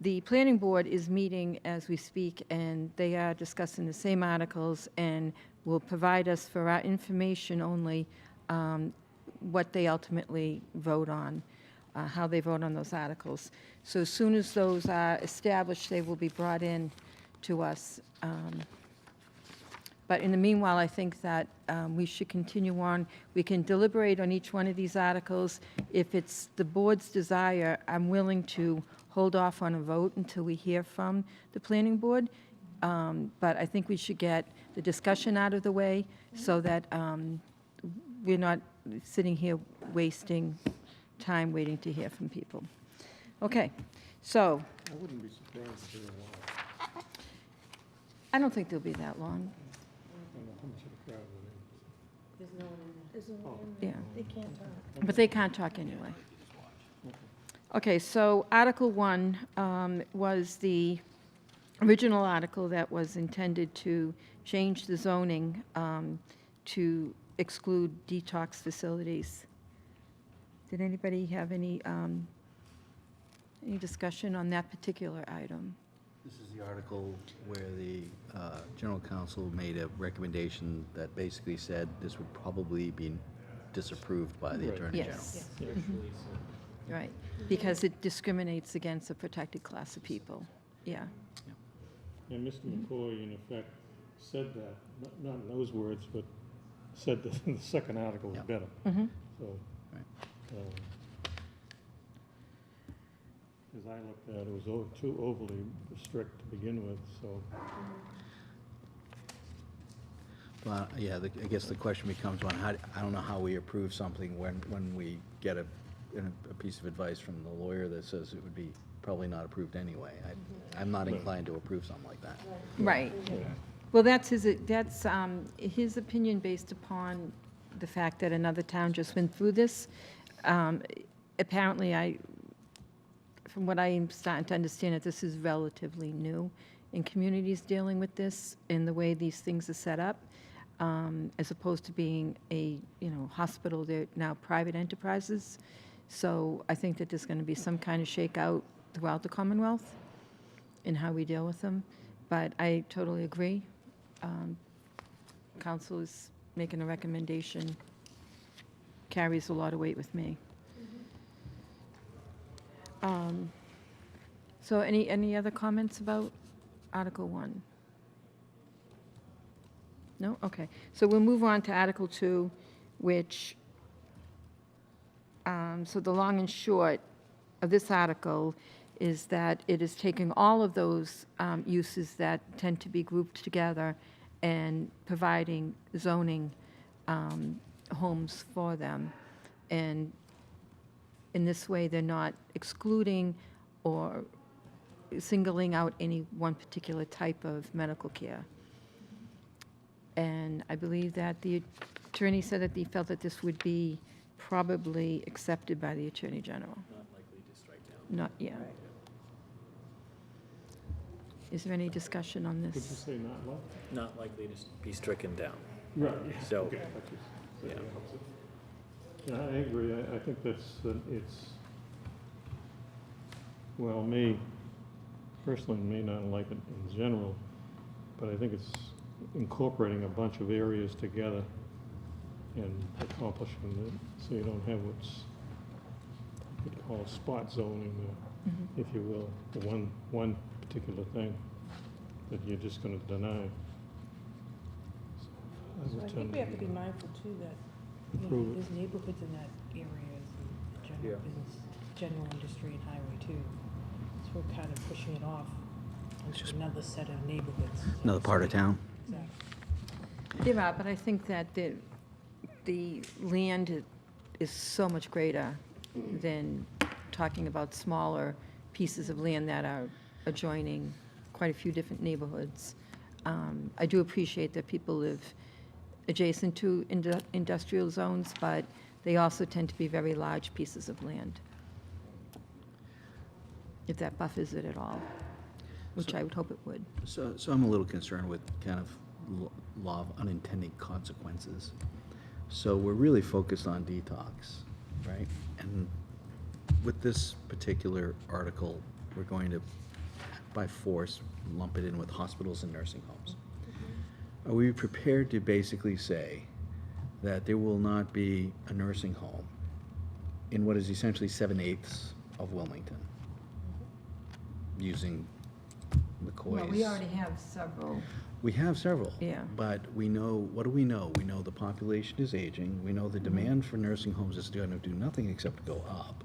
The planning board is meeting as we speak, and they are discussing the same articles and will provide us for our information only what they ultimately vote on. How they vote on those articles. So as soon as those are established, they will be brought in to us. But in the meanwhile, I think that we should continue on. We can deliberate on each one of these articles. If it's the board's desire, I'm willing to hold off on a vote until we hear from the planning board. But I think we should get the discussion out of the way so that we're not sitting here wasting time waiting to hear from people. Okay, so. I wouldn't be surprised if they were long. I don't think they'll be that long. I don't know how much of the crowd would be. There's no one in there. Yeah. They can't talk. But they can't talk anyway. Okay, so Article 1 was the original article that was intended to change the zoning to exclude detox facilities. Did anybody have any discussion on that particular item? This is the article where the general counsel made a recommendation that basically said this would probably be disapproved by the Attorney General. Yes. Right, because it discriminates against a protected class of people. Yeah. And Mr. McCoy, in effect, said that, not in those words, but said that the second article was better. So, as I looked at it, it was too overly strict to begin with, so. Well, yeah, I guess the question becomes one, I don't know how we approve something when we get a piece of advice from the lawyer that says it would be probably not approved anyway. I'm not inclined to approve something like that. Right. Well, that's his opinion based upon the fact that another town just went through this. Apparently, from what I'm starting to understand, that this is relatively new in communities dealing with this in the way these things are set up, as opposed to being a hospital. They're now private enterprises. So I think that there's going to be some kind of shakeout throughout the Commonwealth in how we deal with them. But I totally agree. Council is making a recommendation, carries a lot of weight with me. So any other comments about Article 1? No? Okay. So we'll move on to Article 2, which, so the long and short of this article is that it is taking all of those uses that tend to be grouped together and providing zoning homes for them. And in this way, they're not excluding or singling out any one particular type of medical care. And I believe that the attorney said that he felt that this would be probably accepted by the Attorney General. Not likely to strike down. Not, yeah. Is there any discussion on Did you this? say not what? Not likely to be stricken down. Right. So, Okay. yeah. Yeah, I agree. I think that's, it's, well, personally, may not like it in general, but I think it's incorporating a bunch of areas together and accomplishing it, so you don't have what's you could call spot zoning, if you will, the one particular thing that you're just going to deny. So I think we have to be mindful too that, you know, Approve it. there's neighborhoods in that area, and general business, general industry and highway too. So we're kind of pushing it off onto another set of neighborhoods. Another part of town. Exactly. There are, but I think that the land is so much greater than talking about smaller pieces of land that are adjoining quite a few different neighborhoods. I do appreciate that people live adjacent to industrial zones, but they also tend to be very large pieces of land, if that buffers it at all, which I would hope it would. So I'm a little concerned with kind of law of unintended consequences. So we're really focused on detox, right? And with this particular article, we're going to, by force, lump it in with hospitals and nursing homes. Are we prepared to basically say that there will not be a nursing home in what is essentially 7/8 of Wilmington, using McCoy's? Well, we already have several. We have several. Yeah. But we know, what do we know? We know the population is aging. We know the demand for nursing homes is going to do nothing except go up.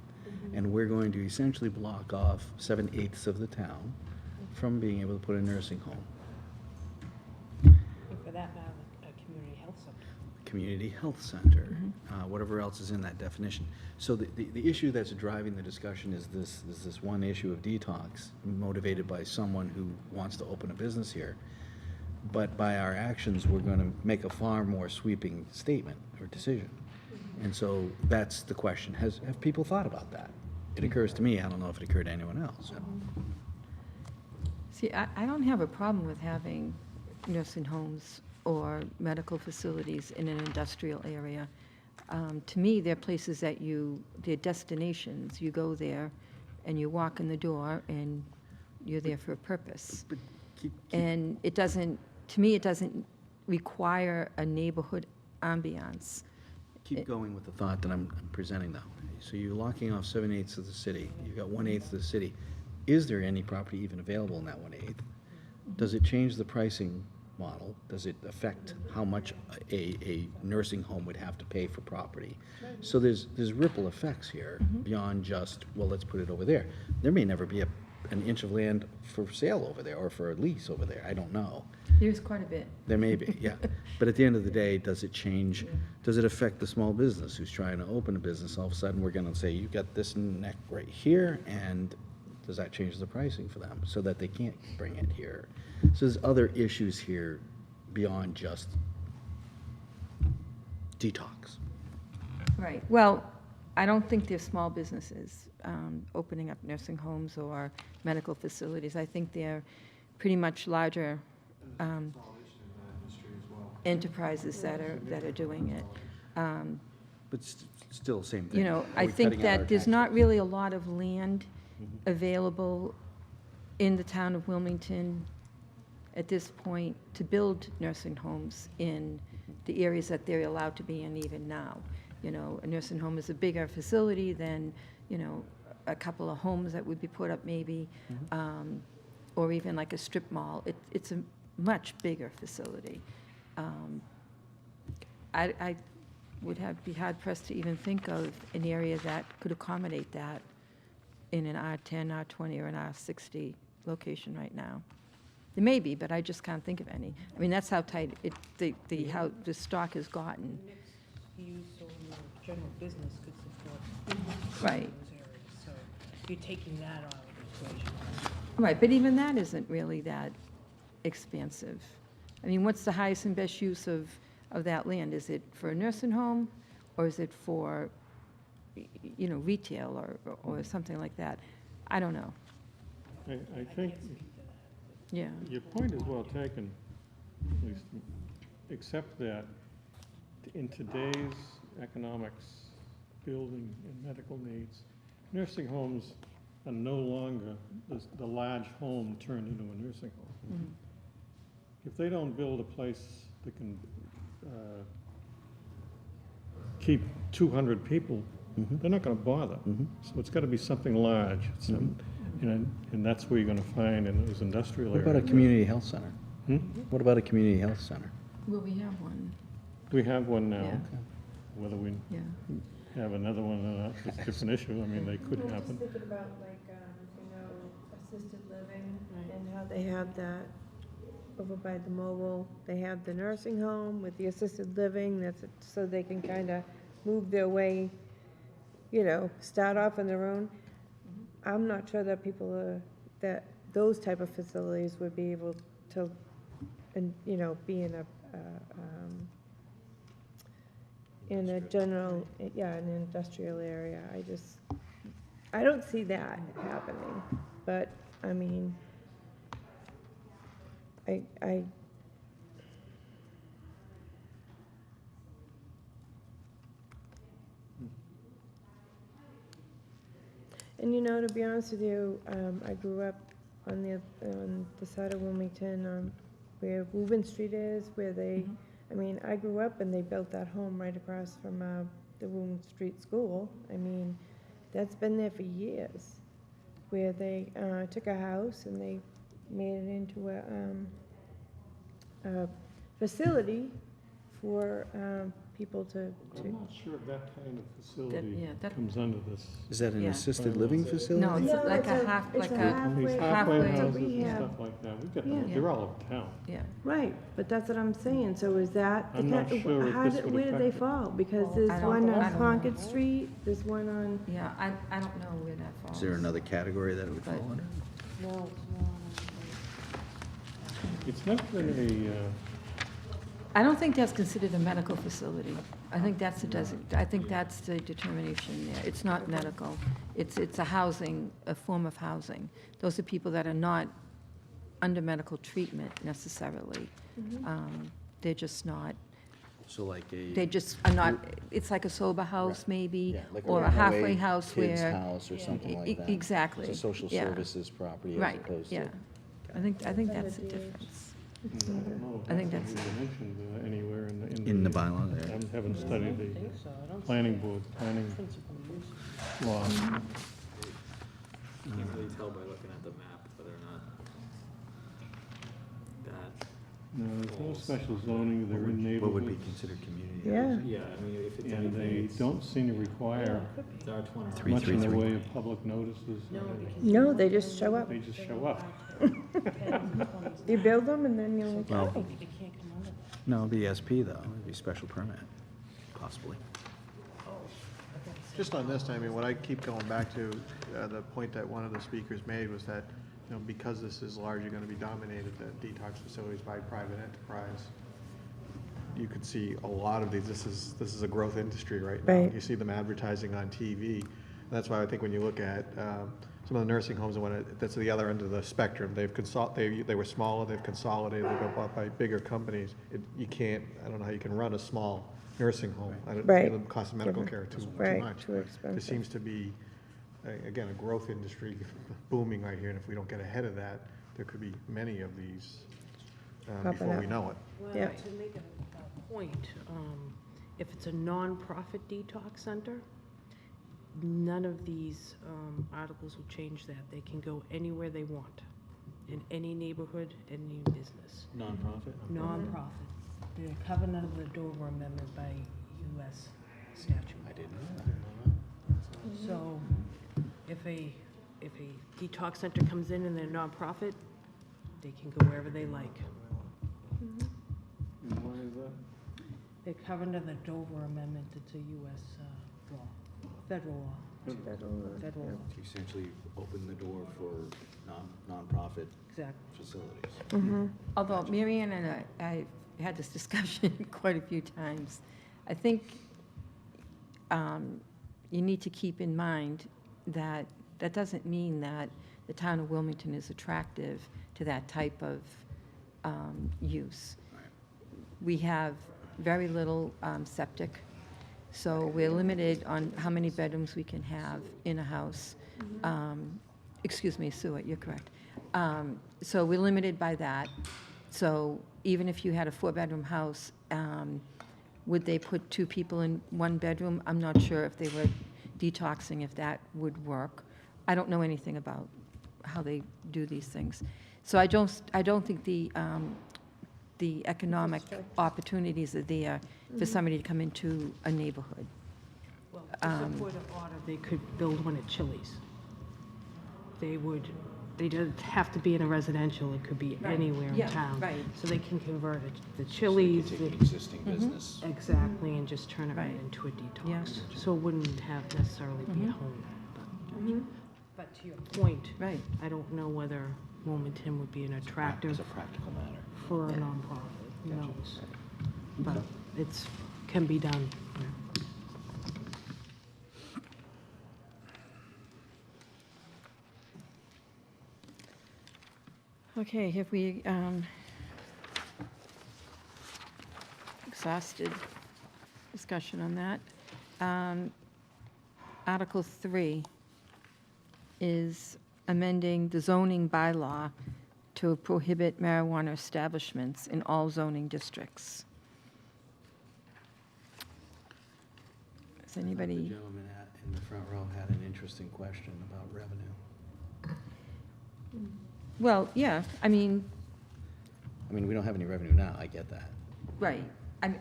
And we're going to essentially block off 7/8 of the town from being able to put a nursing home. And for that matter, a community health center. Community health center, whatever else is in that definition. So the issue that's driving the discussion is this one issue of detox, motivated by someone who wants to open a business here. But by our actions, we're going to make a far more sweeping statement or decision. And so that's the question. Have people thought about that? It occurs to me. I don't know if it occurred to anyone else. See, I don't have a problem with having nursing homes or medical facilities in an industrial area. To me, they're places that they're destinations. You go there and you walk in the door and you're there for a purpose. And it doesn't, to me, it doesn't require a neighborhood ambiance. Keep going with the thought that I'm presenting, though. So you're locking off 7/8 of the city. You've got 1/8 of the city. Is there any property even available in that 1/8? Does it change the pricing model? Does it affect how much a nursing home would have to pay for property? So there's ripple effects here beyond just, well, let's put it over there. There may never be an inch of land for sale over there or for a lease over there. I don't know. There's quite a bit. There may be, yeah. But at the end of the day, does it change? Does it affect the small business who's trying to open a business? All of a sudden, we're going to say, you've got this neck right here, and does that change the pricing for them so that they can't bring it here? So there's other issues here beyond just detox. Right. Well, I don't think they're small businesses opening up nursing homes or medical facilities. I think they're pretty much larger enterprises that are doing it. But still, same thing. You know, Are I we think cutting out our that there's tax not base? really a lot of land available in the town of Wilmington at this point to build nursing homes in the areas that they're allowed to be in even now. You know, a nursing home is a bigger facility than, you know, a couple of homes that would be put up maybe, or even like a strip mall. It's a much bigger facility. I would be hard pressed to even think of an area that could accommodate that in an R10, R20, or an R60 location right now. There may be, but I just can't think of any. I mean, that's how tight how the stock has gotten. Use or general business could support Right. those areas. So you're taking that out of the equation. Right, but even that isn't really that expansive. I mean, what's the highest and best use of that land? Is it for a nursing home, or is it for, you know, retail or something like that? I don't know. I think Yeah. your point is well taken, at least, except that in today's economics, building and medical needs, nursing homes are no longer the large home turned into a nursing home. If they don't build a place that can keep 200 people, they're not going to bother. So it's got to be something large. And that's where you're going to find in those industrial What areas. about a community health center? What about a community health center? Well, we have one. We have one now. Yeah. Whether we Yeah. have another one or not, it's a different issue. I mean, they could happen. Just thinking about like, you know, assisted living and how they have that over by the mobile. They have the nursing home with the assisted living, so they can kind of move their way, you know, start off on their own. I'm not sure that that those type of facilities would be able to, and, you know, be in a general, an industrial area. I don't see that happening, but, I mean, and, you know, to be honest with you, I grew up on the side of Wilmington, where Woburn Street is, where they, I mean, I grew up and they built that home right across from the Woburn Street School. I mean, that's been there for years, where they took a house and they made it into a facility for people to. I'm not sure if that kind of facility that- comes under this. Is that an Yeah. assisted living facility? No, it's like a half, These like halfway a halfway. houses and rehab. stuff like that. We've got, Yeah. they're all over town. Yeah. Right, but that's what I'm saying, so is that, I'm not sure if this would where do they affect it. fall? Because I there's don't- one I on don't Concord know. Street, there's one on, Yeah, I don't know where that falls. Is there another category that it would fall under? No, It's not been I don't think that's considered a medical facility. I think that's the determination there. It's not medical. It's a housing, a form of housing. Those are people that are not under medical treatment necessarily. They're just not, So like they just are not, it's like a sober house maybe, Yeah, like or a runaway halfway house where. kid's house or something like that. Exactly. It's a social yeah. services property as Right, opposed to. yeah. I think that's the difference. I think that's. mentioned anywhere In the bylaw there. I haven't studied the planning board, planning law. Can't really tell by looking at the map whether or not that. No, there's no special zoning, they're in neighborhoods. What would be considered community? yeah. Yeah, I mean, if it's And they anything, don't seem to require it's R20. much in the 333. way of public notices. No, they just show up. They just show up. You build them and then you're like, Well, oh. they can't come under that. no, it'd be SP though. It'd be special permit, possibly. Just on this, I mean, what I keep going back to, the point that one of the speakers made was that, you know, because this is largely going to be dominated, the detox facilities by private enterprise, you could see a lot of these, this is a growth industry right now. Right. You see them advertising on TV. That's why I think when you look at some of the nursing homes that's the other end of the spectrum. They were smaller, they've consolidated, they got bought by bigger companies. You can't, I don't know how you can run a small nursing home. Right. The cost of medical care too Right, much. too There expensive. seems to be, again, a growth industry booming right here, and if we don't get ahead of that, there could be many of these before we know it. Well, Yeah. to make a point, if it's a nonprofit detox center, none of these articles will change that. They can go anywhere they want, in any neighborhood, any business. Nonprofit? Nonprofit. They're covered under the Dover Amendment by U.S. statute. I didn't know that. So if a detox center comes in and they're nonprofit, they can go wherever they like. Why is that? They're covered under the Dover Amendment. It's a U.S. Law, federal law. Federal law. Essentially open the door for nonprofit Exactly. facilities. Although Mary Ann and I had this discussion quite a few times. I think you need to keep in mind that that doesn't mean that the town of Wilmington is attractive to that type of use. We have very little septic, so we're limited on how many bedrooms we can have in a house. Excuse me, sewer, you're correct. So we're limited by that. So even if you had a 4-bedroom house, would they put 2 people in 1 bedroom? I'm not sure if they were detoxing, if that would work. I don't know anything about how they do these things. So I don't think the economic opportunities are there for somebody to come into a neighborhood. Well, to support an order, they could build one at Chili's. They don't have to be in a residential, it could be anywhere in town. Right. So they can convert it, the Chili's. Take an existing business. Exactly, and just turn it right into a detox. Yeah. So it wouldn't have necessarily be a home. But to your point, Right. I don't know whether Wilmington would be an attractive As a practical matter. for a nonprofit, who knows? But it's, can be done. Okay, have we exhausted discussion on that? Article 3 is amending the zoning bylaw to prohibit marijuana establishments in all zoning districts. Does The anybody? gentleman in the front row had an interesting question about revenue. Well, yeah, I mean, I mean, we don't have any revenue now, I get that. right.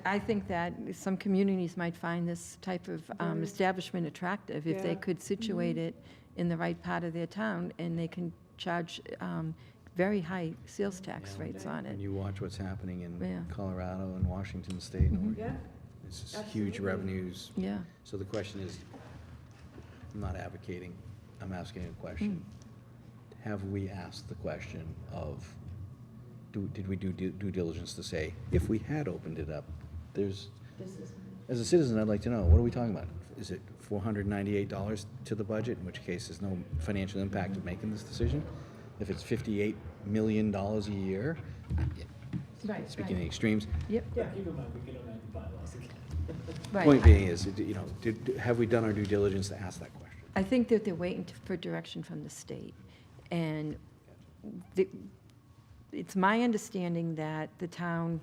I think that some communities might find this type of establishment attractive if they Yeah. could situate it in the right part of their town, and they can charge very high sales tax Yeah, rates on it. And you watch what's happening Yeah. in Colorado and Washington State. and Yeah. It's just huge revenues. Yeah. So the question is, I'm not advocating, I'm asking a question. Have we asked the question of, did we do due diligence to say, if we had opened it up, as a citizen, I'd like to know, what are we talking about? Is it $498 to the budget, in which case there's no financial impact of making this decision? If it's $58 million a year, Right, speaking in extremes, Yep. Yeah, keep in mind, we can amend the bylaws again. Right. point being is, have we done our due diligence to ask that question? I think that they're waiting for direction from the state. And it's my understanding that the town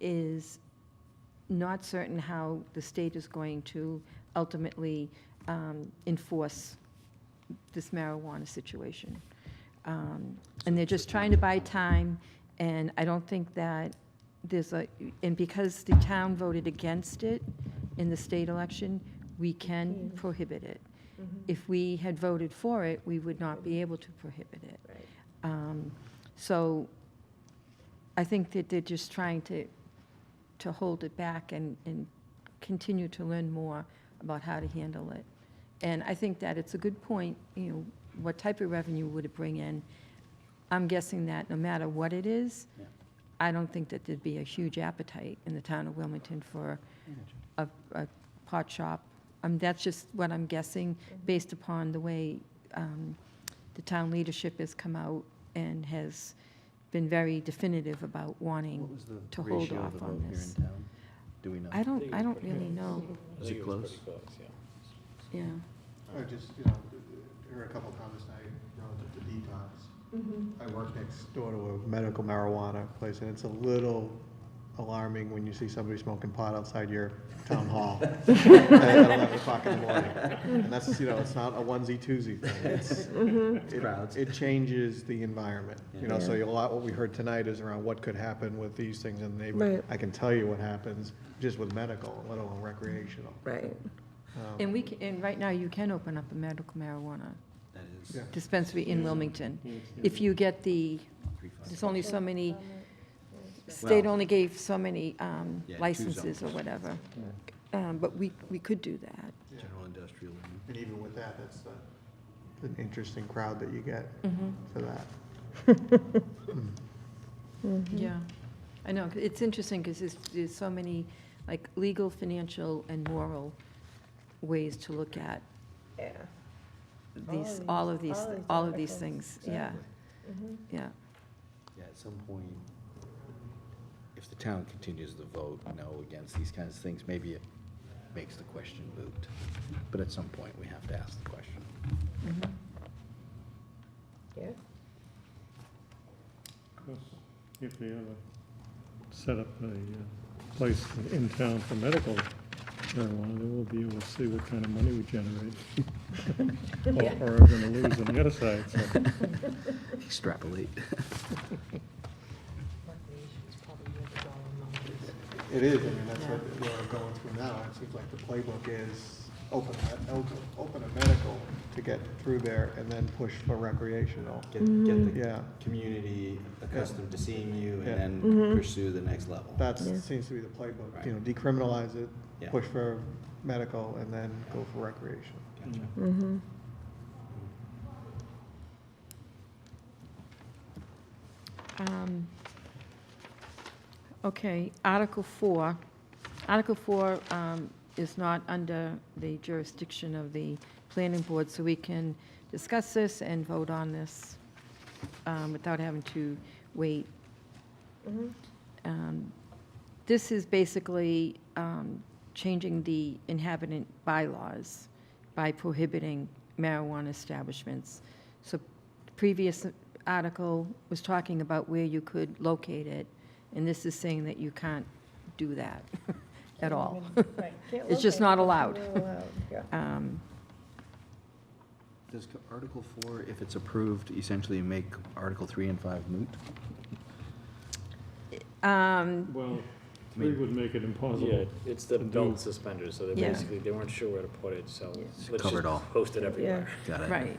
is not certain how the state is going to ultimately enforce this marijuana situation. And they're just trying to buy time, and I don't think that and because the town voted against it in the state election, we can prohibit it. If we had voted for it, we would not be able to prohibit it. So I think that they're just trying to hold it back and continue to learn more about how to handle it. And I think that it's a good point, what type of revenue would it bring in? I'm guessing that no matter what it is, I don't think that there'd be a huge appetite in the town of Wilmington for a pot shop. That's just what I'm guessing, based upon the way the town leadership has come out and has been very definitive about wanting What was the to hold ratio of off the on vote here this. in town? Do we know? I don't really know. Is it close? Yeah. Just, you know, there are a couple of comments tonight relative to detox. I work next door to a medical marijuana place, and it's a little alarming when you see somebody smoking pot outside your town hall at 11 o'clock in the morning. And that's, you know, it's not a onesie twosie thing. It's, it changes the environment, you know, so a lot what we heard tonight is around what could happen with these things in the neighborhood. Right. I can tell you what happens just with medical, let alone recreational. Right. And and right now, you can open up a medical marijuana That is. dispensary in Wilmington. If you get there's only so many, state only gave so many Yeah, 2 licenses or zones. whatever. But we could do that. General industrial. And even with that, that's an interesting crowd that you get for that. Yeah, I know, it's interesting because there's so many, like, legal, financial, and moral ways to look at Yeah. all of these articles. things, yeah, yeah. Yeah, at some point, if the town continues to vote no against these kinds of things, maybe it makes the question moot. But at some point, we have to ask the question. Yeah. If we ever set up a place in town for medical marijuana, then we'll be able to see what kind of money we generate. Or are going to lose on the other side, so. Extrapolate. It is, I mean, that's what we're going through now. It seems like the playbook is open a medical to get through there and then push for recreational. Get the Yeah. community accustomed to seeing you Yeah. and then pursue the next level. That seems to be the playbook, you know, decriminalize it, Yeah. push for medical, and then go for recreational. Gotcha. Okay, Article 4. Article 4 is not under the jurisdiction of the planning board, so we can discuss this and vote on this without having to wait. This is basically changing the inhabitant bylaws by prohibiting marijuana establishments. So the previous article was talking about where you could locate it, and this is saying that you can't do that at all. Right. Can't It's just locate not it. allowed. Not allowed, yeah. Does Article 4, if it's approved, essentially make Article 3 and 5 moot? Well, 3 would make it impossible. Yeah, it's the to belt do. and suspenders, so they Yeah. basically, they weren't sure where to put it, so let's Cover it just all. post it everywhere. Got it. Right.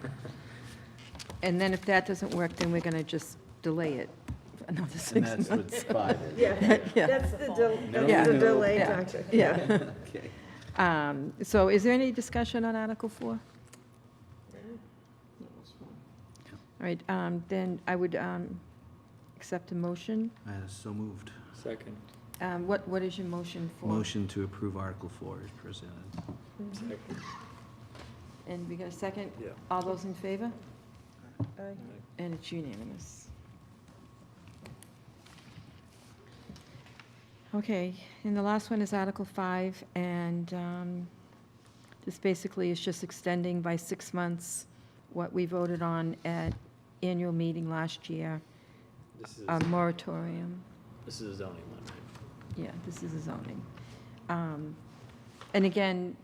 And then if that doesn't work, then we're going to just delay it for another 6 And months. that's what 5 is. Yeah, Yeah. that's the Yeah. delay Yeah. tactic. Yeah. Okay. So is there any discussion on Article 4? All right, then I would accept a motion. So moved. Second. What is your motion for? Motion to approve Article 4 is presented. Second. And we got a second? Yeah. All those in favor? Aye. And it's unanimous. Okay, and the last one is Article 5, and this basically is just extending by 6 months what we voted on at annual meeting last year, This is, a moratorium. this is a zoning one, right? Yeah, this is a zoning. And again,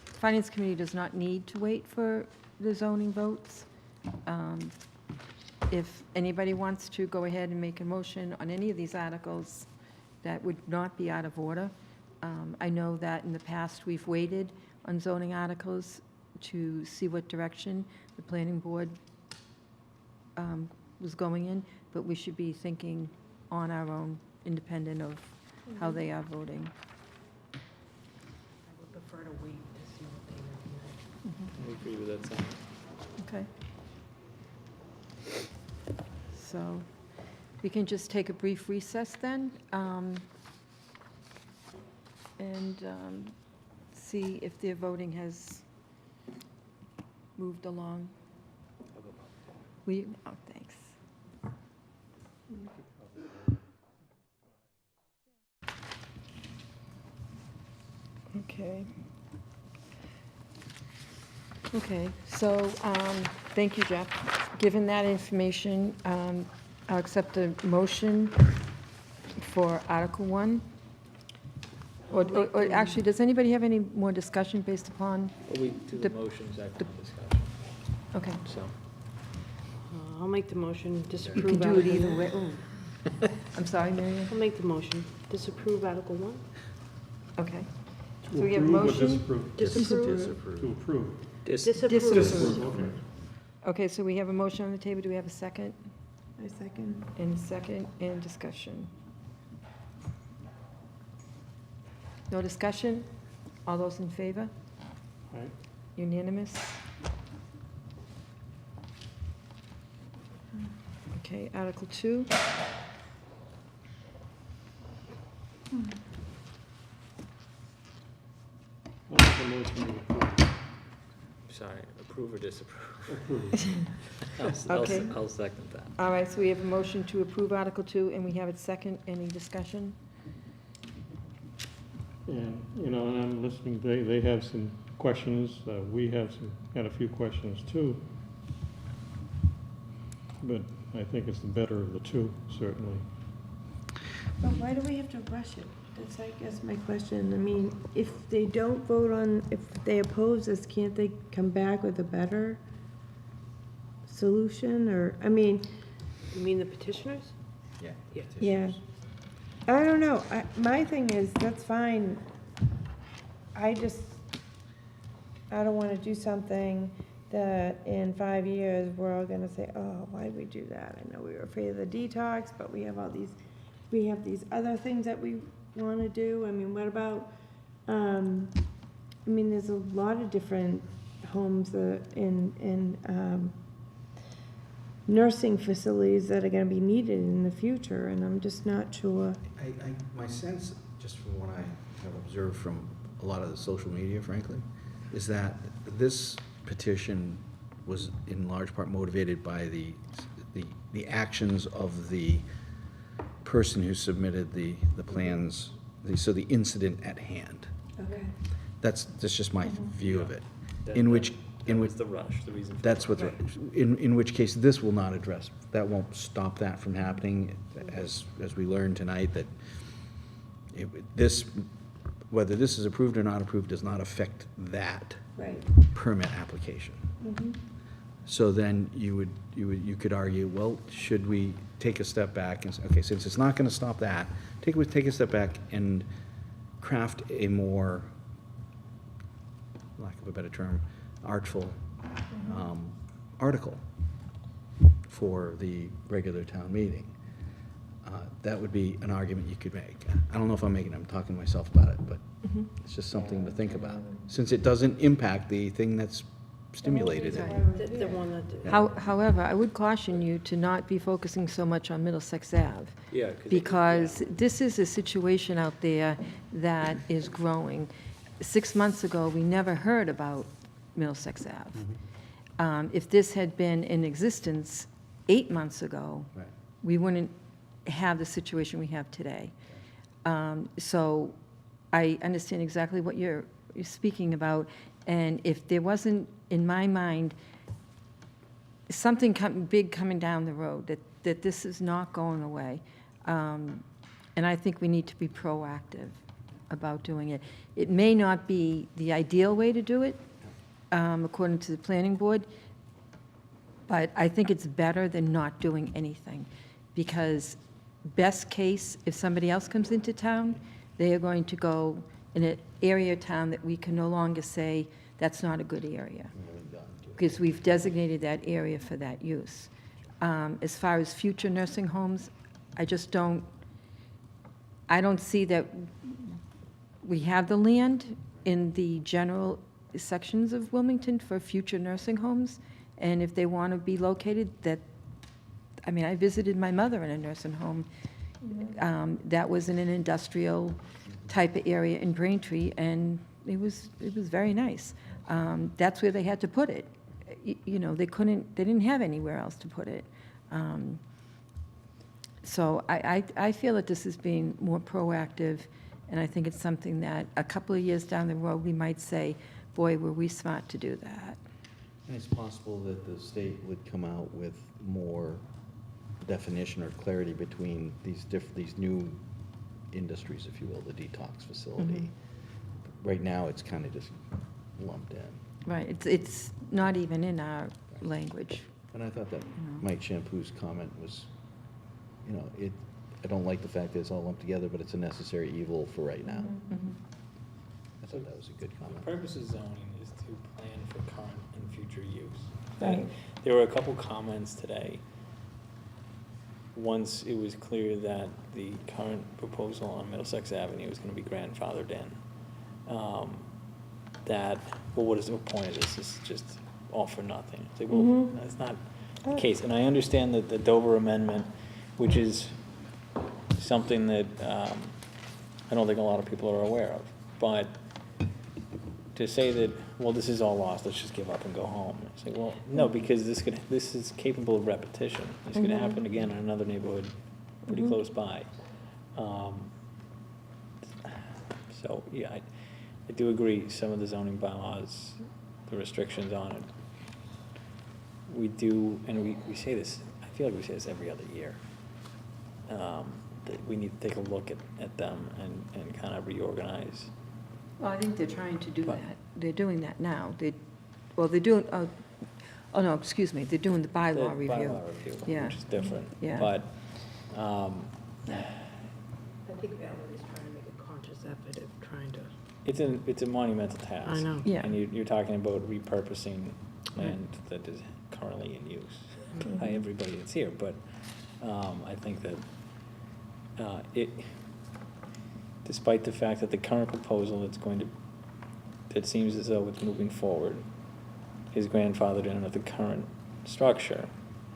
Finance Committee does not need to wait for the zoning votes. If anybody wants to go ahead and make a motion on any of these articles, that would not be out of order. I know that in the past, we've waited on zoning articles to see what direction the planning board was going in, but we should be thinking on our own, independent of how they are voting. I would prefer to wait to see what they recommend. I agree with that, Sam. Okay. So we can just take a brief recess then, and see if their voting has moved along. How Oh, thanks. Okay. Okay, so, thank you, Jeff. Given that information, I'll accept a motion for Article 1. Or actually, does anybody have any more discussion based upon? Well, we do the motions after the discussion, Okay. so. I'll make the motion, You disapprove. can do it Article- either way. Ooh. I'm sorry, Mary Ann? I'll make the motion, disapprove Article 1. Okay. To So we have a approve or motion? disapprove? Disapprove. To approve. Disapprove. Disapprove, okay. Okay, so we have a motion on the table. Do we have a second? I second. And second, and discussion. No discussion? All those in favor? Aye. Unanimous? Okay, Article 2. I'll make a motion to approve. Sorry, approve or disapprove? Approve. Okay. I'll second that. All right, so we have a motion to approve Article 2, and we have a second. Any discussion? And, you know, and I'm listening, they have some questions, we had a few questions too. But I think it's the better of the two, certainly. But why do we have to rush it? That's, I guess, my question. I mean, if they don't vote on, if they oppose this, can't they come back with a better solution? Or, I mean, You mean the petitioners? Yeah. Yeah. yeah. I don't know. My thing is, that's fine. I don't want to do something that in 5 years, we're all going to say, oh, why did we do that? I know we were afraid of the detox, but we have these other things that we want to do. I mean, what about, I mean, there's a lot of different homes in nursing facilities that are going to be needed in the future, and I'm just not sure. My sense, just from what I have observed from a lot of the social media, frankly, is that this petition was in large part motivated by the actions of the person who submitted the plans, so the incident at hand. Okay. That's just my view of it. That- In which the rush, the reason for that's the what, in which case this will not address, that won't stop that from happening, as we learned tonight, that whether this is approved or not approved does not affect that Right. permit application. Mhm. So then you could argue, well, should we take a step back and say, okay, since it's not gonna stop that, take a step back and craft a more, lack of a better term, artful article for the regular town meeting. That would be an argument you could make. I don't know if I'm talking to myself about it, but it's just something to think about, since it doesn't impact the thing that's stimulated it. The one that. However, I would caution you to not be focusing so much on Middlesex Ave. Yeah, Because this is a situation out there that is growing. 6 months ago, we never heard about Middlesex Ave. If this had been in existence 8 months ago, Right. we wouldn't have the situation we have today. So I understand exactly what you're speaking about, and if there wasn't, in my mind, something big coming down the road, that this is not going away, and I think we need to be proactive about doing it. It may not be the ideal way to do it, according to the planning board, but I think it's better than not doing anything, because best case, if somebody else comes into town, they are going to go in an area of town that we can no longer say, that's not a good area, because we've designated that area for that use. As far as future nursing homes, I don't see that we have the land in the general sections of Wilmington for future nursing homes, and if they want to be located, I visited my mother in a nursing home that was in an industrial type of area in Braintree, and it was very nice. That's where they had to put it, you know, they didn't have anywhere else to put it. So I feel that this is being more proactive, and I think it's something that a couple of years down the road, we might say, boy, were we smart to do that. And it's possible that the state would come out with more definition or clarity between these new industries, if you will, the detox facility. Right now, it's kind of just lumped in. Right, it's not even in our language. And I thought that Mike Shampoo's comment was, you know, I don't like the fact that it's all lumped together, but it's a necessary evil for right now. I thought that was a good comment. The purpose of zoning is to plan for current and future use. Right. There were a couple comments today. Once it was clear that the current proposal on Middlesex Avenue is going to be grandfathered in, that, well, what is the point of this? This is just all for nothing. It's like, well, that's not the case. And I understand that the Dover Amendment, which is something that I don't think a lot of people are aware of, but to say that, well, this is all lost, let's just give up and go home. It's like, well, no, because this is capable of repetition. It's going to happen again in another neighborhood pretty close by. So, yeah, I do agree, some of the zoning bylaws, the restrictions on it, we do, and we say this, I feel like we say this every other year, that we need to take a look at them and kind of reorganize. Well, I think they're trying to do that. They're doing that now. They're doing, oh, no, excuse me, they're doing the bylaw review. Bylaw review, Yeah. which is different. Yeah. But, I think Valerie's trying to make a conscious effort of trying to. it's a monumental task. I know. Yeah. And you're talking about repurposing land that is currently in use by everybody that's here. But I think that despite the fact that the current proposal that seems as though it's moving forward is grandfathered in with the current structure,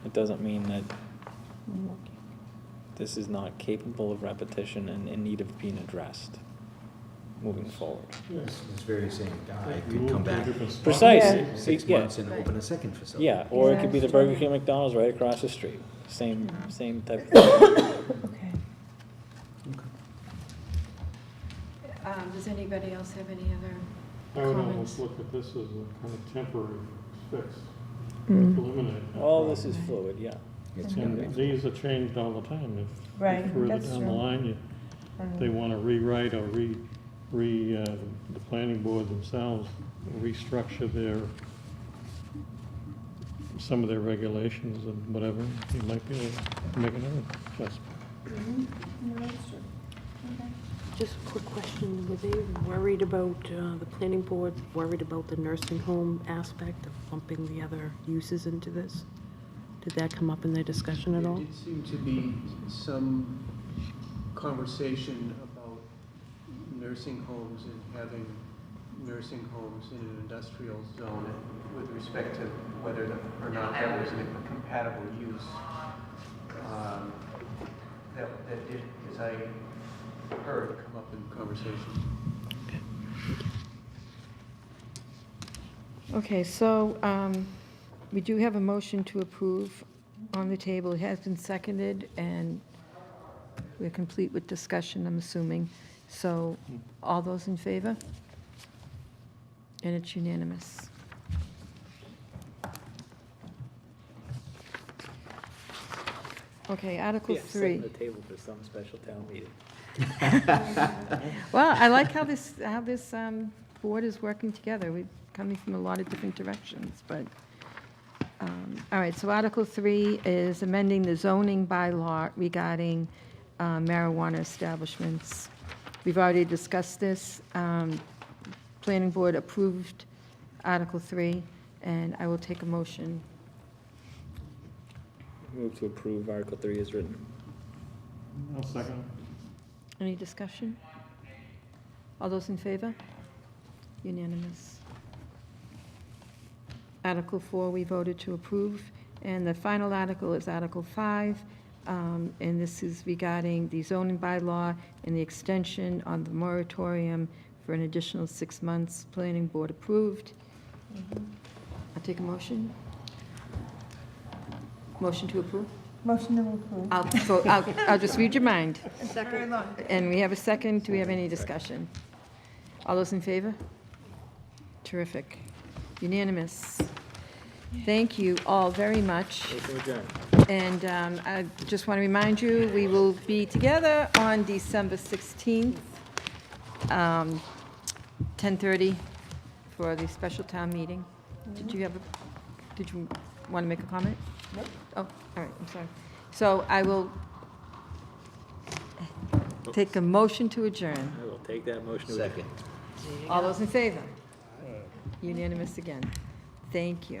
it doesn't mean that this is not capable of repetition and in need of being addressed moving forward. This very same guy could come back. Precisely. 6 months and open a second facility. Yeah, or it could be the Burger King McDonald's right across the street. Same type of thing. Does anybody else have any other I would comments? almost look at this as a kind of temporary fix, preliminary. All this is fluid, yeah. And these are changed all the time. Right, If further that's down the true. line, they want to rewrite or the planning board themselves restructure some of their regulations and whatever, you might be able to make another adjustment. Just a quick question, were they worried about, the planning board worried about the nursing home aspect of lumping the other uses into this? Did that come up in their discussion at all? There did seem to be some conversation about nursing homes and having nursing homes in an industrial zone with respect to whether or not that was a compatible use. That did, as I heard, come up in conversation. Okay, so we do have a motion to approve on the table. It has been seconded, and we're complete with discussion, I'm assuming. So all those in favor? And it's unanimous. Okay, Article 3. Set the table for some special town meeting. Well, I like how this board is working together. We're coming from a lot of different directions, but, all right, so Article 3 is amending the zoning bylaw regarding marijuana establishments. We've already discussed this. Planning board approved Article 3, and I will take a motion. Move to approve Article 3 as written. I'll second. Any discussion? All those in favor? Unanimous. Article 4, we voted to approve, and the final article is Article 5, and this is regarding the zoning bylaw and the extension on the moratorium for an additional 6 months. Planning board approved. I'll take a motion. Motion to approve? Motion to approve. I'll just read your mind. Second. And we have a second. Do we have any discussion? All those in favor? Terrific. Unanimous. Thank you all very much. And I just want to remind you, we will be together on December 16th, 10:30 for the special town meeting. Did you want to make a comment? No. Oh, all right, I'm sorry. So I will take a motion to adjourn. I will take that motion to adjourn. All those in favor? Unanimous again. Thank you.